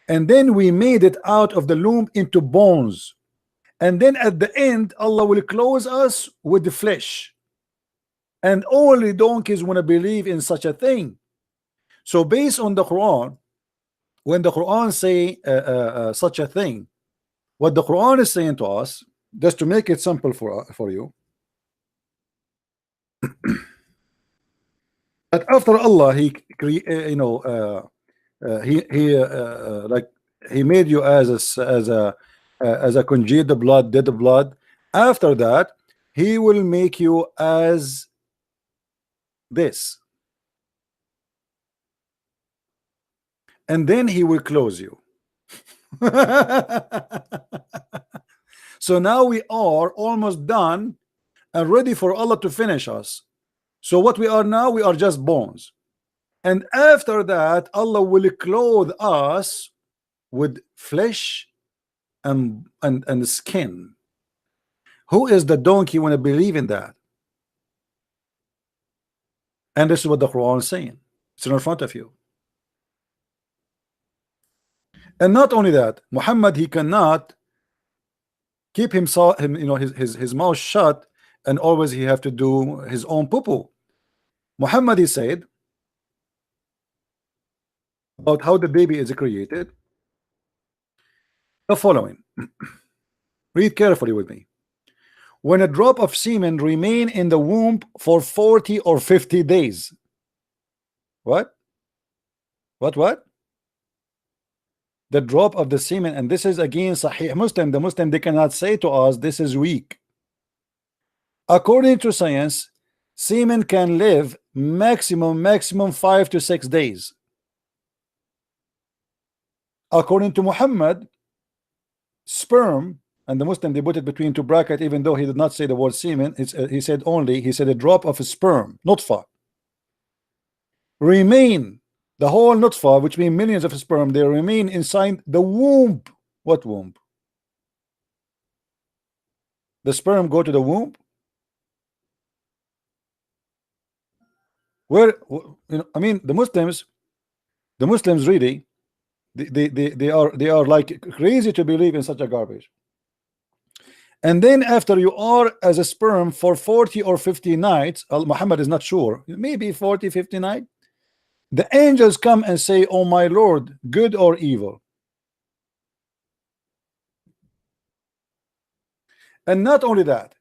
And then we made it out of the loom into bones, and then at the end Allah will close us with the flesh, and only donkeys want to believe in such a thing. So based on the Quran, when the Quran say such a thing, what the Quran is saying to us, just to make it simple for you, that after Allah he like he made you as a congealed blood, dead blood. After that he will make you as this, and then he will close you. So now we are almost done and ready for Allah to finish us. So what we are now, we are just bones, and after that Allah will clothe us with flesh and skin. Who is the donkey when I believe in that? And this is what the Quran is saying. It's in front of you. And not only that, Muhammad, he cannot keep himself, his mouth shut, and always he have to do his own poo-poo. Muhammad, he said about how the baby is created the following. Read carefully with me. When a drop of semen remain in the womb for 40 or 50 days. What? the drop of the semen, and this is again Sahih Muslim. The Muslim, they cannot say to us this is weak. According to science, semen can live maximum 5 to 6 days. According to Muhammad, sperm, and the Muslim, they put it between two brackets, even though he did not say the word semen. He said a drop of a sperm, nutfa, remain, the whole nutfa, which means millions of sperm, they remain inside the womb. What womb? The sperm go to the womb? Where, I mean, the Muslims really, they are like crazy to believe in such a garbage. And then after you are as a sperm for 40 or 50 nights, Muhammad is not sure, maybe 40, 50 nights, the angels come and say, oh my Lord, good or evil. And not only that,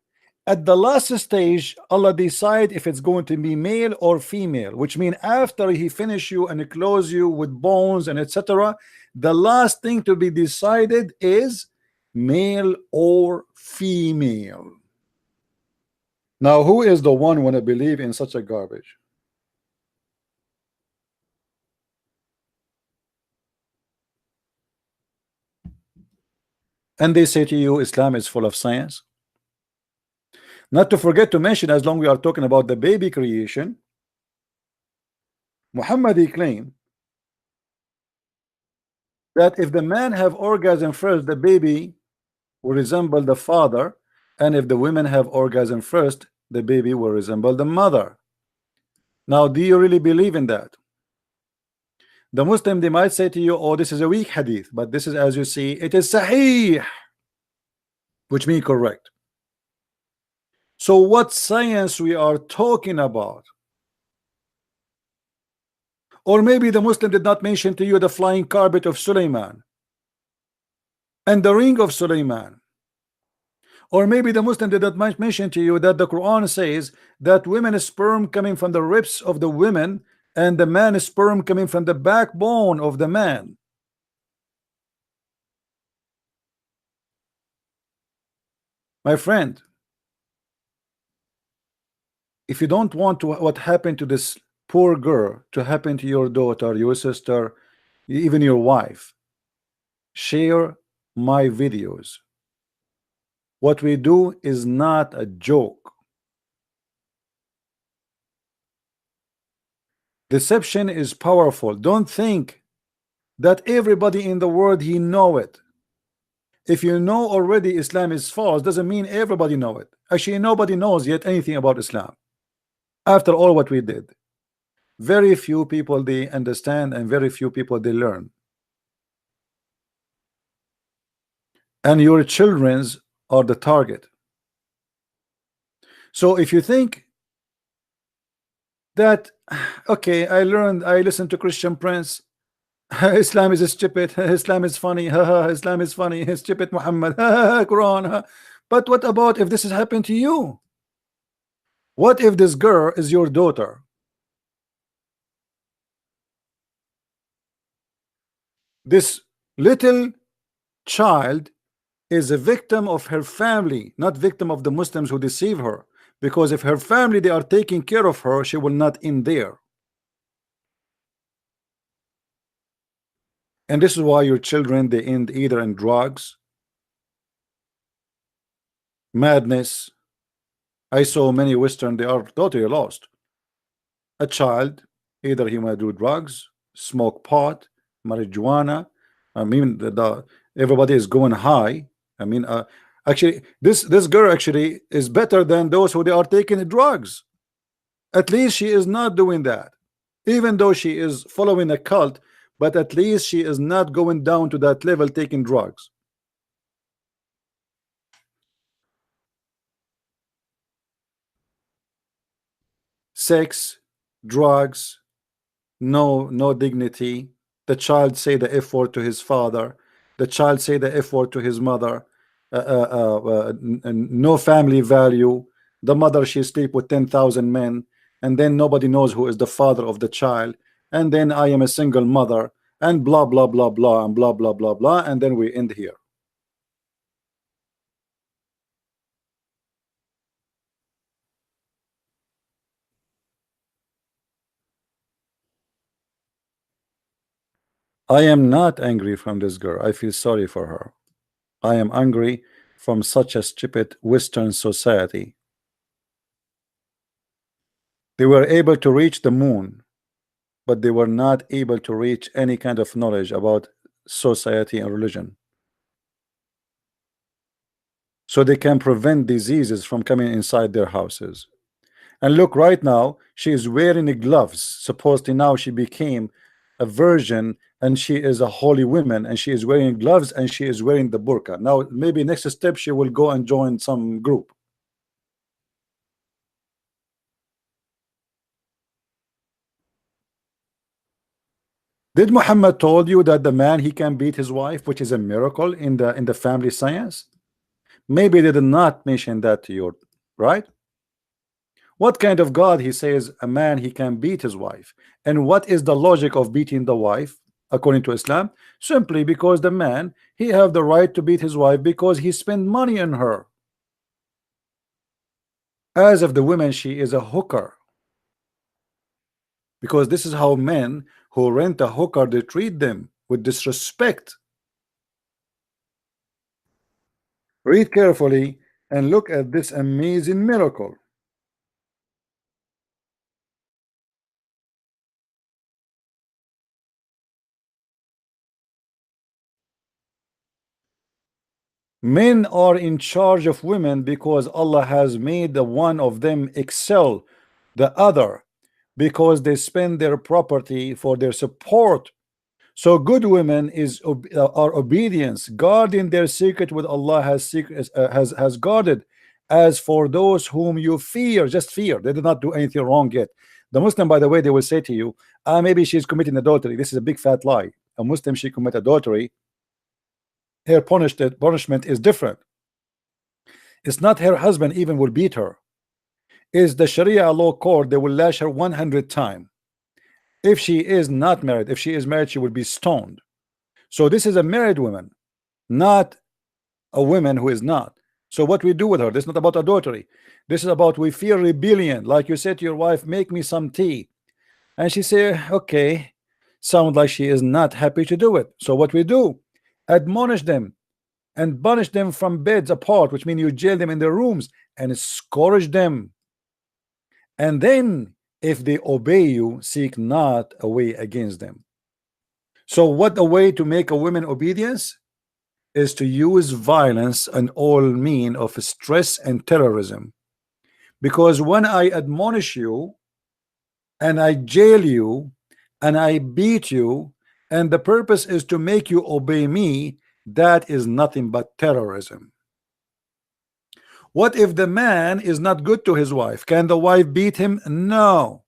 at the last stage, Allah decide if it's going to be male or female, which means after he finish you and close you with bones and etc., the last thing to be decided is male or female. Now, who is the one want to believe in such a garbage? And they say to you, Islam is full of science. Not to forget to mention, as long we are talking about the baby creation, Muhammad, he claimed that if the man have orgasm first, the baby will resemble the father, and if the women have orgasm first, the baby will resemble the mother. Now, do you really believe in that? The Muslim, they might say to you, oh, this is a weak hadith, but this is, as you see, it is sahih, which means correct. So what science we are talking about? Or maybe the Muslim did not mention to you the flying carpet of Sulaiman and the ring of Sulaiman. Or maybe the Muslim did not mention to you that the Quran says that women's sperm coming from the ribs of the women and the man's sperm coming from the backbone of the man. My friend, if you don't want to what happened to this poor girl to happen to your daughter, your sister, even your wife, share my videos. What we do is not a joke. Deception is powerful. Don't think that everybody in the world he know it. If you know already Islam is false, doesn't mean everybody know it. Actually, nobody knows yet anything about Islam. After all what we did, very few people they understand, and very few people they learn. And your children's are the target. So if you think that, okay, I listened to ChristianPrince, Islam is stupid, Islam is funny, Islam is funny, stupid Muhammad, Quran. But what about if this has happened to you? What if this girl is your daughter? This little child is a victim of her family, not victim of the Muslims who deceive her. Because if her family, they are taking care of her, she will not end there. And this is why your children, they end either in drugs, madness. I saw many Western, they are totally lost. A child, either he might do drugs, smoke pot, marijuana. I mean, everybody is going high. I mean, actually, this girl actually is better than those who they are taking drugs. At least she is not doing that, even though she is following a cult. But at least she is not going down to that level taking drugs. Sex, drugs, no dignity. The child say the F word to his father. The child say the F word to his mother. No family value. The mother, she sleep with 10,000 men, and then nobody knows who is the father of the child. And then I am a single mother. and blah blah blah blah and blah blah blah blah, and then we end here. I am not angry from this girl. I feel sorry for her. I am angry from such a stupid Western society. They were able to reach the moon, but they were not able to reach any kind of knowledge about society and religion. So they can prevent diseases from coming inside their houses. And look, right now she is wearing gloves. Supposedly now she became a virgin and she is a holy woman, and she is wearing gloves and she is wearing the burqa. Now maybe next step she will go and join some group. Did Muhammad told you that the man he can beat his wife, which is a miracle in the family science? Maybe they did not mention that to you, right? What kind of God he says a man he can beat his wife? And what is the logic of beating the wife according to Islam? Simply because the man he have the right to beat his wife because he spent money on her. As if the woman she is a hooker. Because this is how men who rent a hooker they treat them, with disrespect. Read carefully and look at this amazing miracle. Men are in charge of women because Allah has made the one of them excel the other, because they spend their property for their support. So good women are obedience, guarding their secret with Allah has guarded. As for those whom you fear, just fear. They did not do anything wrong yet. The Muslim, by the way, they will say to you, maybe she's committing adultery. This is a big fat lie. A Muslim, she commit adultery, her punishment is different. It's not her husband even will beat her. Is the Sharia law court, they will lash her 100 times. If she is not married, if she is married, she will be stoned. So this is a married woman, not a woman who is not. So what we do with her, this is not about adultery. This is about we fear rebellion. Like you said to your wife, make me some tea, and she say, okay, sound like she is not happy to do it. So what we do, admonish them and banish them from beds apart, which means you jail them in their rooms and scourge them. And then if they obey you, seek not a way against them. So what a way to make a woman obedience is to use violence and all mean of stress and terrorism. Because when I admonish you and I jail you and I beat you, and the purpose is to make you obey me, that is nothing but terrorism. What if the man is not good to his wife? Can the wife beat him? No.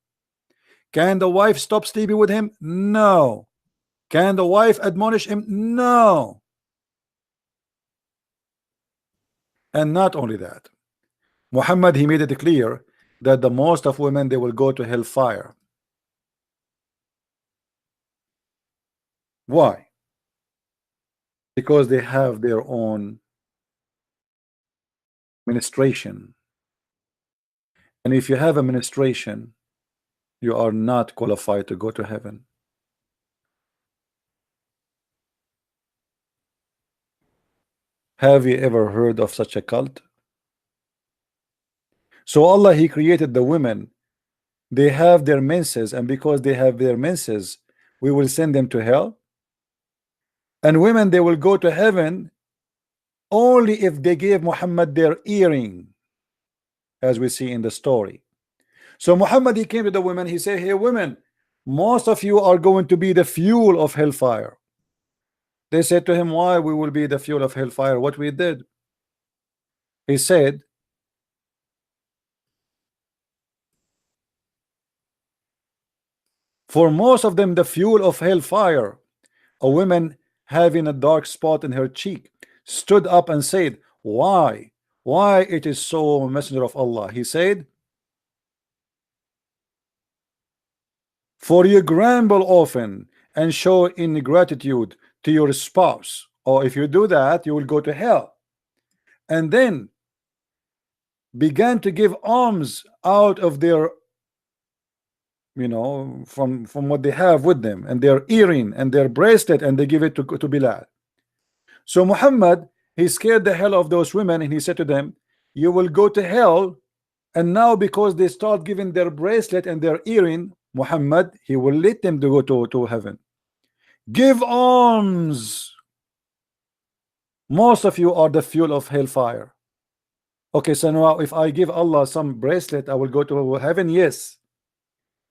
Can the wife stop sleeping with him? No. Can the wife admonish him? No. And not only that, Muhammad, he made it clear that the most of women, they will go to hellfire. Why? Because they have their own ministration. And if you have a ministration, you are not qualified to go to heaven. Have you ever heard of such a cult? So Allah, he created the women. They have their menses, and because they have their menses, we will send them to hell. And women, they will go to heaven only if they gave Muhammad their earring, as we see in the story. So Muhammad, he came to the women, he said, hey women, most of you are going to be the fuel of hellfire. They said to him, why we will be the fuel of hellfire? What we did? He said, for most of them, the fuel of hellfire, a woman having a dark spot in her cheek, stood up and said, why it is so, messenger of Allah? He said, for you grumble often and show ingratitude to your spouse, or if you do that, you will go to hell. And then began to give alms out of their, from what they have with them, and their earring and their bracelet, and they give it to Bilal. So Muhammad, he scared the hell of those women, and he said to them, you will go to hell. And now because they start giving their bracelet and their earring, Muhammad, he will let them to go to heaven. Give alms. Most of you are the fuel of hellfire. Okay, so now if I give Allah some bracelet, I will go to heaven. Yes.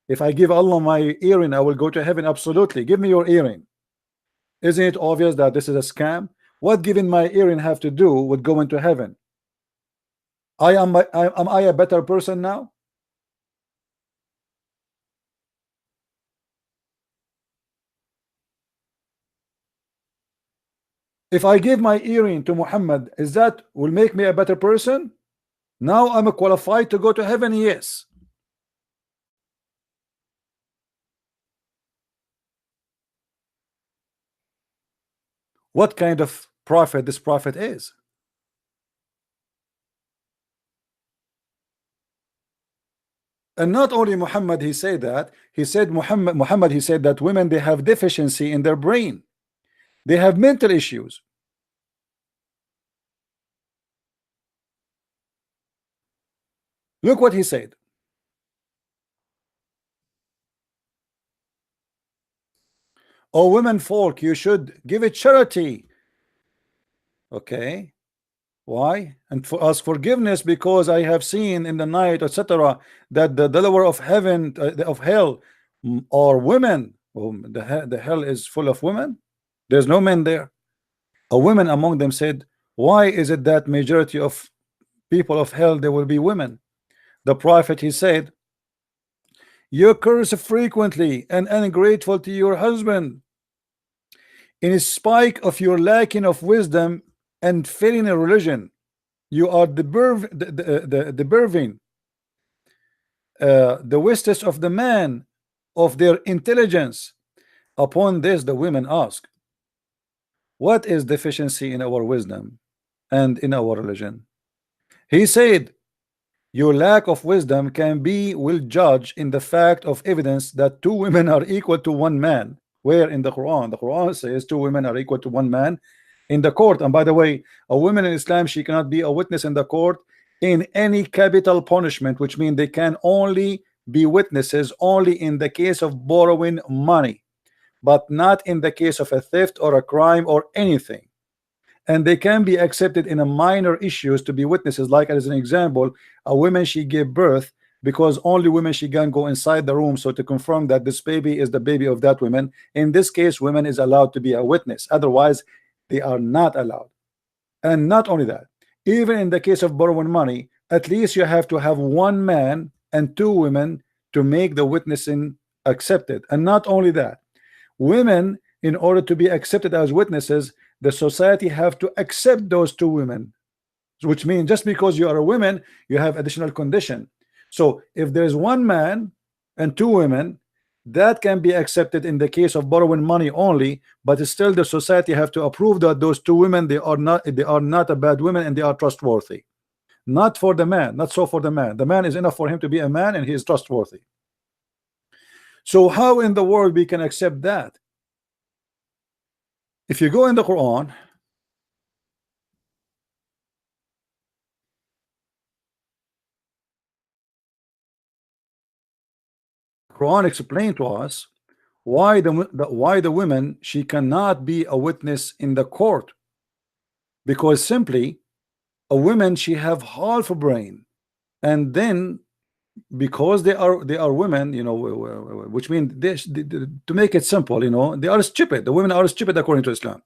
If I give Allah my earring, I will go to heaven. Absolutely. Give me your earring. Isn't it obvious that this is a scam? What giving my earring have to do with going to heaven? Am I a better person now? If I give my earring to Muhammad, is that will make me a better person? Now I'm qualified to go to heaven. Yes. What kind of prophet this prophet is? And not only Muhammad, he said that, he said Muhammad, he said that women, they have deficiency in their brain. They have mental issues. Look what he said. Oh, women folk, you should give it charity. Okay. Why? And for ask forgiveness, because I have seen in the night, etc., that the lower of heaven, of hell, are women. The hell is full of women. There's no men there. A woman among them said, why is it that majority of people of hell, there will be women? The prophet, he said, you curse frequently and ungrateful to your husband, in spite of your lacking of wisdom and failing in religion. You are the wastest of the man of their intelligence. Upon this, the women ask, what is deficiency in our wisdom and in our religion? He said, your lack of wisdom will judge in the fact of evidence that two women are equal to one man. Where in the Quran? The Quran says two women are equal to one man in the court. And by the way, a woman in Islam, she cannot be a witness in the court in any capital punishment, which means they can only be witnesses only in the case of borrowing money, but not in the case of a theft or a crime or anything. And they can be accepted in a minor issues to be witnesses, like as an example, a woman, she gave birth, because only women, she can go inside the room, so to confirm that this baby is the baby of that woman. In this case, women is allowed to be a witness, otherwise they are not allowed. And not only that, even in the case of borrowing money, at least you have to have one man and two women to make the witnessing accepted. And not only that, women, in order to be accepted as witnesses, the society have to accept those two women, which means just because you are a woman, you have additional condition. So if there's one man and two women, that can be accepted in the case of borrowing money only, but still the society have to approve that those two women, they are not a bad women, and they are trustworthy. Not for the man, not so for the man. The man is enough for him to be a man, and he is trustworthy. So how in the world we can accept that? If you go in the Quran, Quran explained to us why the women, she cannot be a witness in the court, because simply a woman, she have half a brain, and then because they are women, which means to make it simple, they are stupid. The women are stupid according to Islam,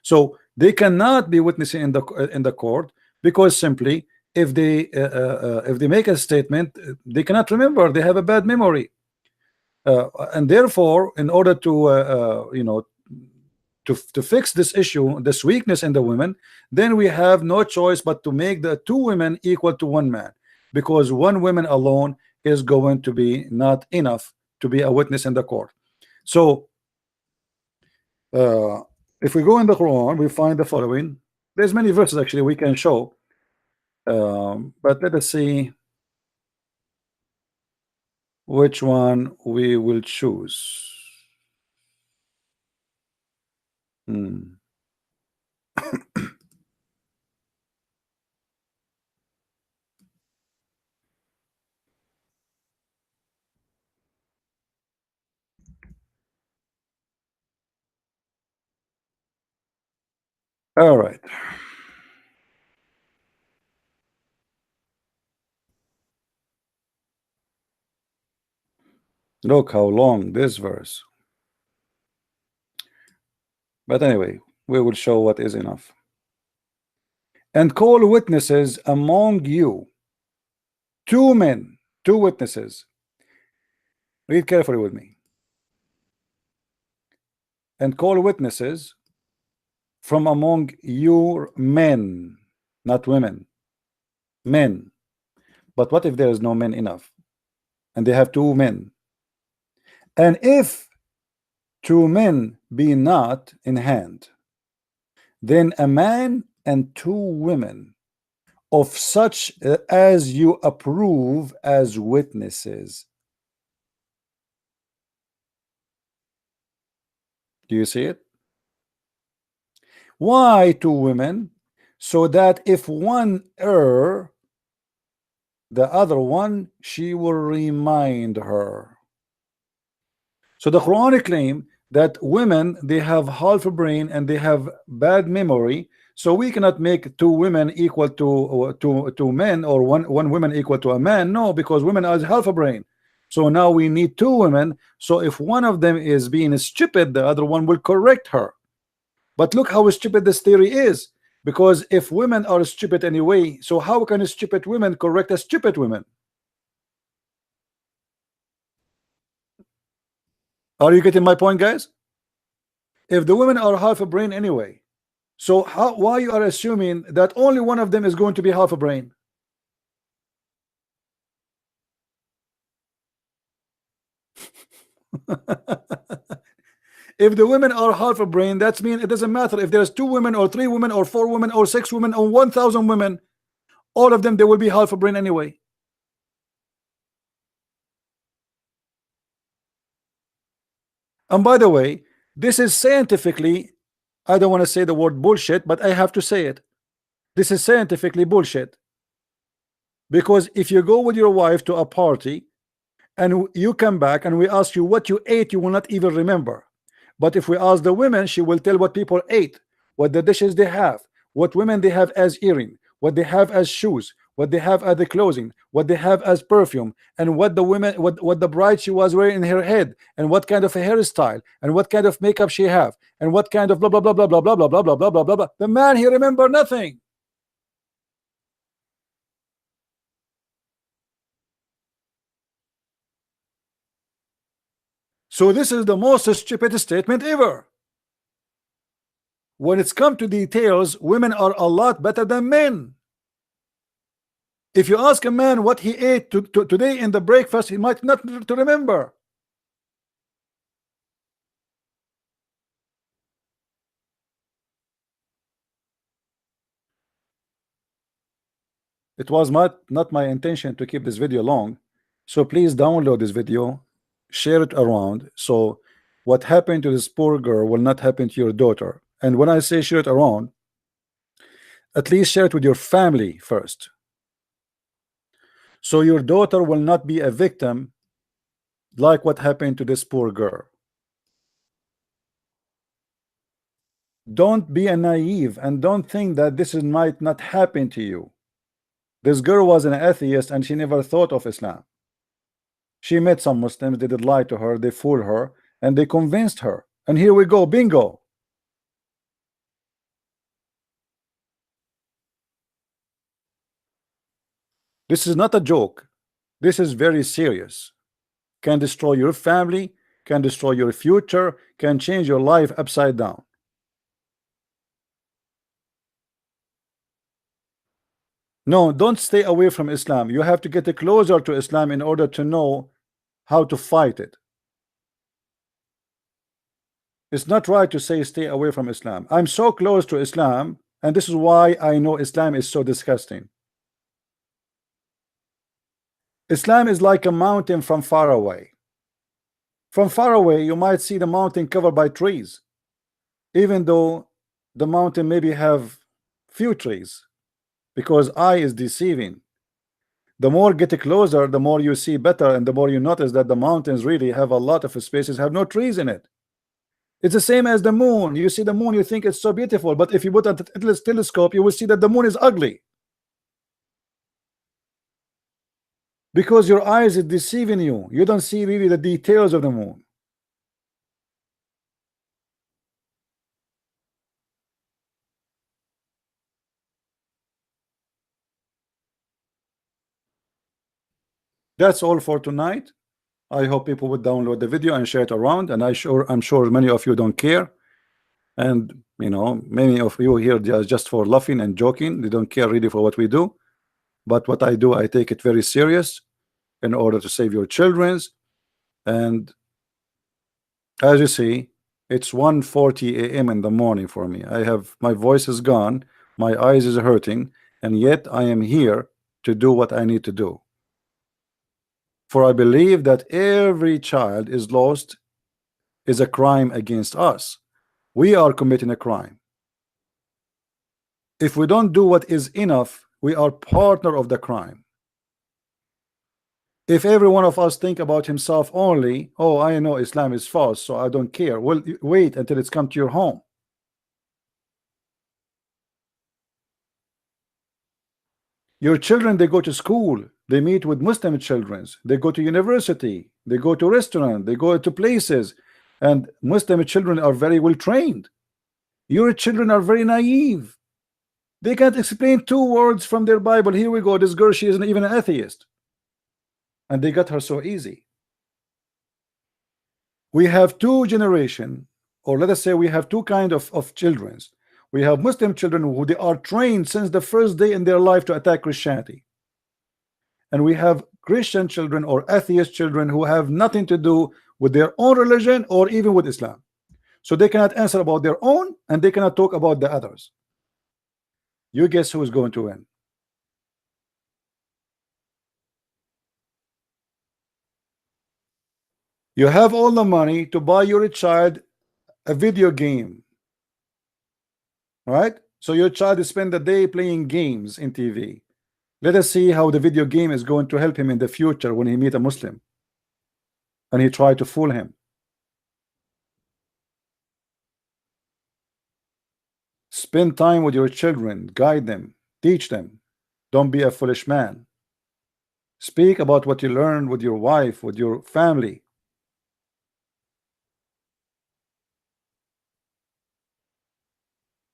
so they cannot be witnessing in the court, because simply if they make a statement, they cannot remember. They have a bad memory. And therefore, in order to to fix this issue, this weakness in the women, then we have no choice but to make the two women equal to one man, because one woman alone is going to be not enough to be a witness in the court. So Uh, if we go in the Quran, we find the following. There's many verses actually we can show, but let us see which one we will choose. Hmm. All right. Look how long this verse. But anyway, we will show what is enough. And call witnesses among you, two men, two witnesses. Read carefully with me. And call witnesses from among your men, not women, men. But what if there is no men enough? And they have two men. And if two men be not in hand, then a man and two women of such as you approve as witnesses. Do you see it? Why two women? So that if one err, the other one, she will remind her. So the Quranic claim that women, they have half a brain and they have bad memory, so we cannot make two women equal to men, or one woman equal to a man. No, because women are half a brain. So now we need two women. So if one of them is being stupid, the other one will correct her. But look how stupid this theory is. Because if women are stupid anyway, so how can stupid women correct a stupid woman? Are you getting my point, guys? If the women are half a brain anyway, so why you are assuming that only one of them is going to be half a brain? If the women are half a brain, that means it doesn't matter if there's two women or three women or four women or six women or 1,000 women, all of them, they will be half a brain anyway. And by the way, this is scientifically, I don't want to say the word bullshit, but I have to say it. This is scientifically bullshit. Because if you go with your wife to a party and you come back and we ask you what you ate, you will not even remember. But if we ask the women, she will tell what people ate, what the dishes they have, what women they have as earring, what they have as shoes, what they have as the clothing, what they have as perfume, and what the women, what the bride she was wearing in her head, and what kind of a hairstyle, and what kind of makeup she have, and what kind of blah blah blah blah blah blah blah blah blah blah blah blah blah. The man, he remember nothing. So this is the most stupid statement ever. When it's come to details, women are a lot better than men. If you ask a man what he ate today in the breakfast, he might not to remember. It was not my intention to keep this video long, so please download this video, share it around, so what happened to this poor girl will not happen to your daughter. And when I say share it around, at least share it with your family first, so your daughter will not be a victim like what happened to this poor girl. Don't be a naive and don't think that this might not happen to you. This girl was an atheist and she never thought of Islam. She met some Muslims, they did lie to her, they fooled her, and they convinced her. And here we go, bingo. This is not a joke. This is very serious. Can destroy your family, can destroy your future, can change your life upside down. No, don't stay away from Islam. You have to get closer to Islam in order to know how to fight it. It's not right to say stay away from Islam. I'm so close to Islam, and this is why I know Islam is so disgusting. Islam is like a mountain from far away. From far away, you might see the mountain covered by trees, even though the mountain maybe have few trees, because eye is deceiving. The more get closer, the more you see better, and the more you notice that the mountains really have a lot of spaces, have no trees in it. It's the same as the moon. You see the moon, you think it's so beautiful, but if you put a telescope, you will see that the moon is ugly, because your eyes is deceiving you. You don't see really the details of the moon. That's all for tonight. I hope people would download the video and share it around, and I'm sure many of you don't care, and you know, many of you here just for laughing and joking. They don't care really for what we do, but what I do, I take it very serious in order to save your children's. And as you see, it's 1:40 a.m. in the morning for me. My voice is gone, my eyes is hurting, and yet I am here to do what I need to do. For I believe that every child is lost is a crime against us. We are committing a crime. If we don't do what is enough, we are partner of the crime. If every one of us think about himself only, oh, I know Islam is false, so I don't care. Well, wait until it's come to your home. Your children, they go to school, they meet with Muslim children, they go to university, they go to restaurant, they go to places, and Muslim children are very well trained. Your children are very naive. They can't explain two words from their Bible. Here we go, this girl, she isn't even an atheist, and they got her so easy. We have two generations, or let us say we have two kind of children. We have Muslim children who they are trained since the first day in their life to attack Christianity, and we have Christian children or atheist children who have nothing to do with their own religion or even with Islam, so they cannot answer about their own, and they cannot talk about the others. You guess who is going to win? You have all the money to buy your child a video game, right? So your child is spend the day playing games in TV. Let us see how the video game is going to help him in the future when he meet a Muslim and he try to fool him. Spend time with your children, guide them, teach them. Don't be a foolish man. Speak about what you learned with your wife, with your family.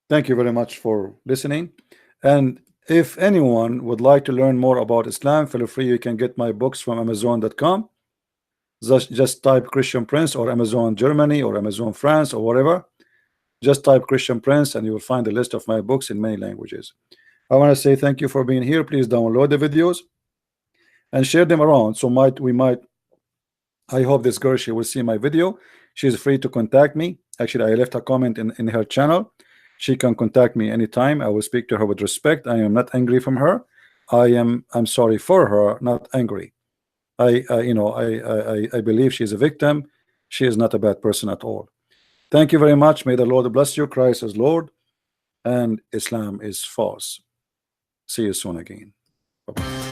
Thank you very much for listening. And if anyone would like to learn more about Islam, feel free. You can get my books from Amazon.com. Just type Christian Prince or Amazon Germany or Amazon France or whatever. Just type Christian Prince and you will find a list of my books in many languages. I want to say thank you for being here. Please download the videos and share them around. So I hope this girl, she will see my video. She's free to contact me. Actually, I left a comment in her channel. She can contact me anytime. I will speak to her with respect. I am not angry from her. I'm sorry for her, not angry. I believe she's a victim. She is not a bad person at all. Thank you very much. May the Lord bless you. Christ is Lord and Islam is false. See you soon again. Bye-bye.